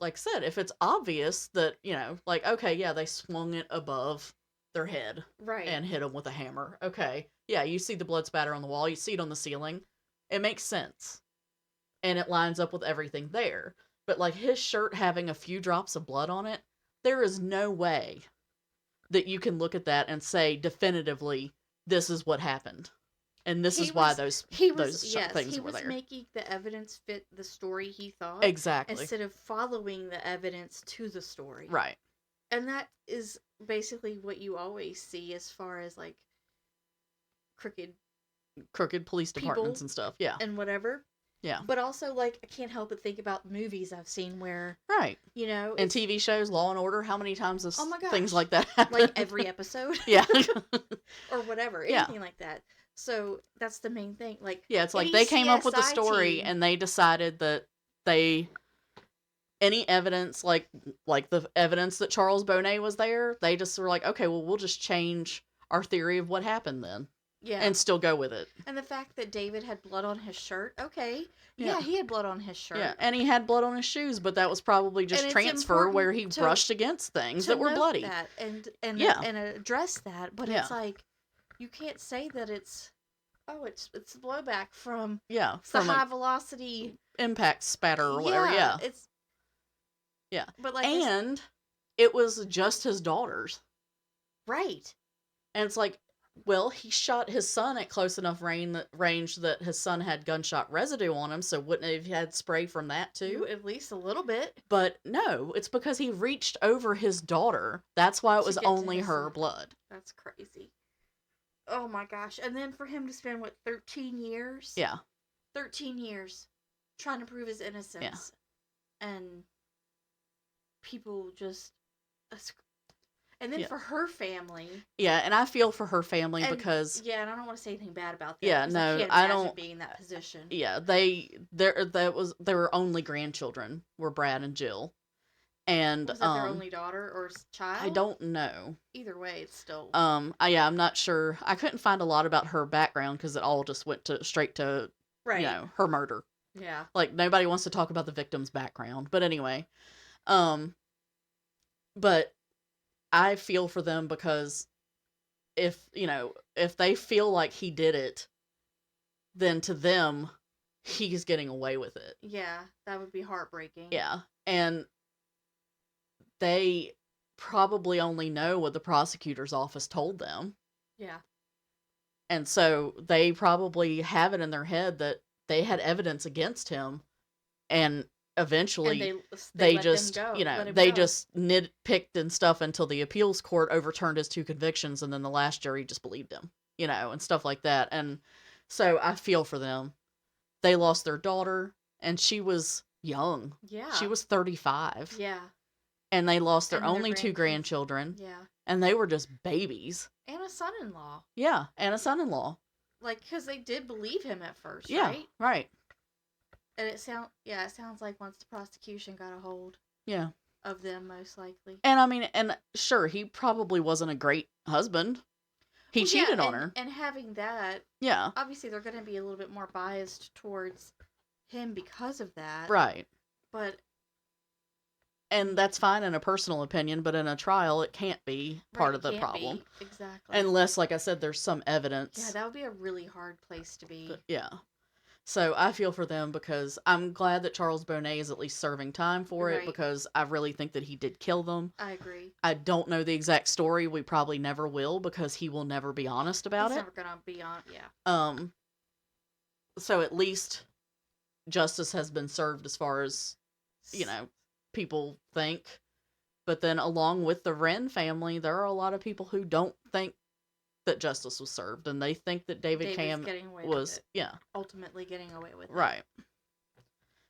like I said, if it's obvious that, like, okay, yeah, they swung it above their head. Right. And hit them with a hammer. Okay. Yeah, you see the blood spatter on the wall. You see it on the ceiling. It makes sense. And it lines up with everything there. But, like, his shirt having a few drops of blood on it, there is no way that you can look at that and say definitively, this is what happened. And this is why those things were there. He was making the evidence fit the story he thought. Exactly. Instead of following the evidence to the story. Right. And that is basically what you always see as far as, like, crooked police departments and stuff. Yeah. And whatever. Yeah. But also, like, I can't help but think about movies I've seen where... Right. And TV shows, Law and Order, how many times have things like that happened? Like, every episode? Yeah. Or whatever. Anything like that. So, that's the main thing. Like, yeah, it's like they came up with the story and they decided that any evidence, like the evidence that Charles Bonnet was there, they just were like, okay, well, we'll just change our theory of what happened then. Yeah. And still go with it. And the fact that David had blood on his shirt, okay. Yeah, he had blood on his shirt. Yeah, and he had blood on his shoes, but that was probably just transfer where he brushed against things that were bloody. That and address that, but it's like, you can't say that it's blowback from the high velocity impact spatter or whatever. Yeah. But like, and it was just his daughters. Right. And it's like, well, he shot his son at close enough range that his son had gunshot residue on him, so wouldn't he have had spray from that too? At least a little bit. But no, it's because he reached over his daughter. That's why it was only her blood. That's crazy. Oh my gosh. And then for him to spend, 13 years? Yeah. 13 years trying to prove his innocence. Yeah. And people just... And then for her family... Yeah, and I feel for her family because... Yeah, and I don't want to say anything bad about that. Yeah, no, I don't... being in that position. Yeah, their only grandchildren were Brad and Jill. And, was that their only daughter or child? I don't know. Either way, it's still... I'm not sure. I couldn't find a lot about her background because it all just went straight to, her murder. Yeah. Like, nobody wants to talk about the victim's background. But anyway. But I feel for them because if they feel like he did it, then to them, he's getting away with it. Yeah, that would be heartbreaking. Yeah. And they probably only know what the prosecutor's office told them. Yeah. And so they probably have it in their head that they had evidence against him, and eventually they just nitpicked and stuff until the appeals court overturned his 2 convictions, and then the last jury just believed him, and stuff like that. And so I feel for them. They lost their daughter, and she was young. Yeah. She was 35. Yeah. And they lost their only 2 grandchildren. Yeah. And they were just babies. And a son-in-law. Yeah, and a son-in-law. Like, because they did believe him at first, yeah, right? Right. And it sounds like once the prosecution got a hold of them, most likely. And I mean, and sure, he probably wasn't a great husband. He cheated on her. And having that, obviously they're going to be a little bit more biased towards him because of that. Right. And that's fine in a personal opinion, but in a trial, it can't be part of the problem. Exactly. Unless, like I said, there's some evidence. Yeah, that would be a really hard place to be. Yeah. So I feel for them because I'm glad that Charles Bonnet is at least serving time for it, because I really think that he did kill them. I agree. I don't know the exact story. We probably never will because he will never be honest about it. He's never going to be on, yeah. So at least justice has been served as far as, people think. But then along with the Wren family, there are a lot of people who don't think that justice was served, and they think that David Camm was, ultimately getting away with it. Right.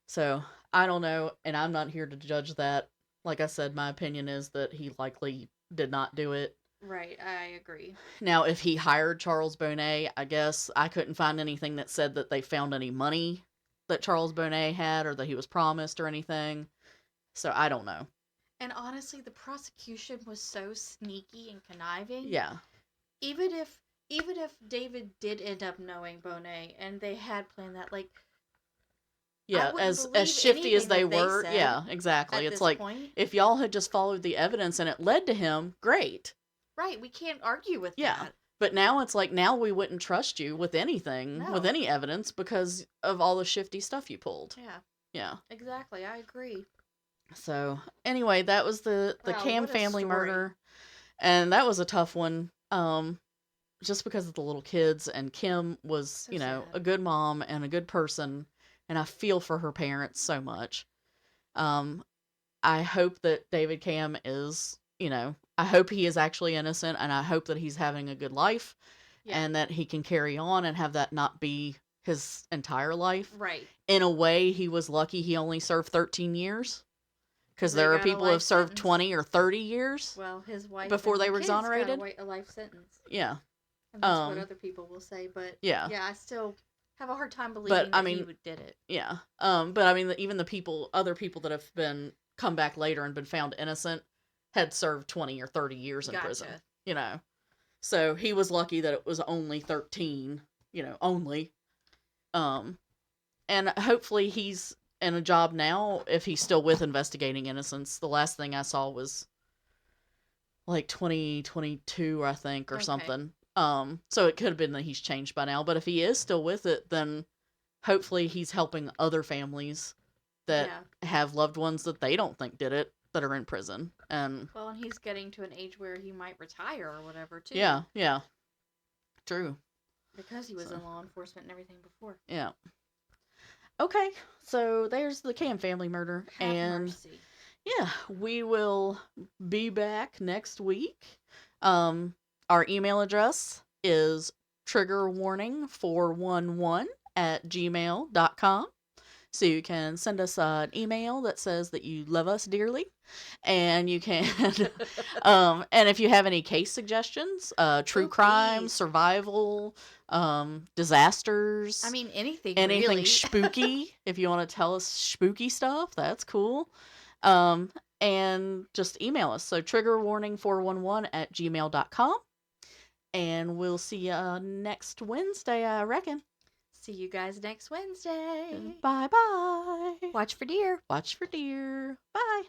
So, I don't know, and I'm not here to judge that. Like I said, my opinion is that he likely did not do it. Right, I agree. Now, if he hired Charles Bonnet, I guess I couldn't find anything that said that they found any money that Charles Bonnet had or that he was promised or anything. So, I don't know. And honestly, the prosecution was so sneaky and conniving. Yeah. Even if David did end up knowing Bonnet and they had planned that, like, yeah, as shifty as they were, yeah, exactly. It's like, if y'all had just followed the evidence and it led to him, great. Right, we can't argue with that. But now it's like, now we wouldn't trust you with anything, with any evidence, because of all the shifty stuff you pulled. Yeah. Yeah. Exactly, I agree. So, anyway, that was the Camm family murder. And that was a tough one, just because of the little kids, and Kim was, so sad. A good mom and a good person, and I feel for her parents so much. I hope that David Camm is, I hope he is actually innocent, and I hope that he's having a good life, and that he can carry on and have that not be his entire life. Right. In a way, he was lucky he only served 13 years. Because there are people who have served 20 or 30 years. Well, his wife before they were exonerated. Got a life sentence. Yeah. And that's what other people will say, but yeah, I still have a hard time believing that he did it. Yeah. But I mean, even the other people that have been come back later and been found innocent had served 20 or 30 years in prison. So he was lucky that it was only 13, only. And hopefully he's in a job now, if he's still with Investigating Innocence. The last thing I saw was like 2022, I think, or something. So it could have been that he's changed by now. But if he is still with it, then hopefully he's helping other families that have loved ones that they don't think did it, that are in prison. And he's getting to an age where he might retire or whatever, too. Yeah. True. Because he was in law enforcement and everything before. Yeah. Okay, so there's the Camm family murder. Have mercy. Yeah, we will be back next week. Our email address is triggerwarning411@gmail.com. So you can send us an email that says that you love us dearly. And you can, and if you have any case suggestions, true crime, survival, disasters. I mean, anything really. Spooky. If you want to tell us spooky stuff, that's cool. And just email us. So triggerwarning411@gmail.com. And we'll see you next Wednesday, I reckon. See you guys next Wednesday. Bye-bye. Watch for deer. Watch for deer. Bye.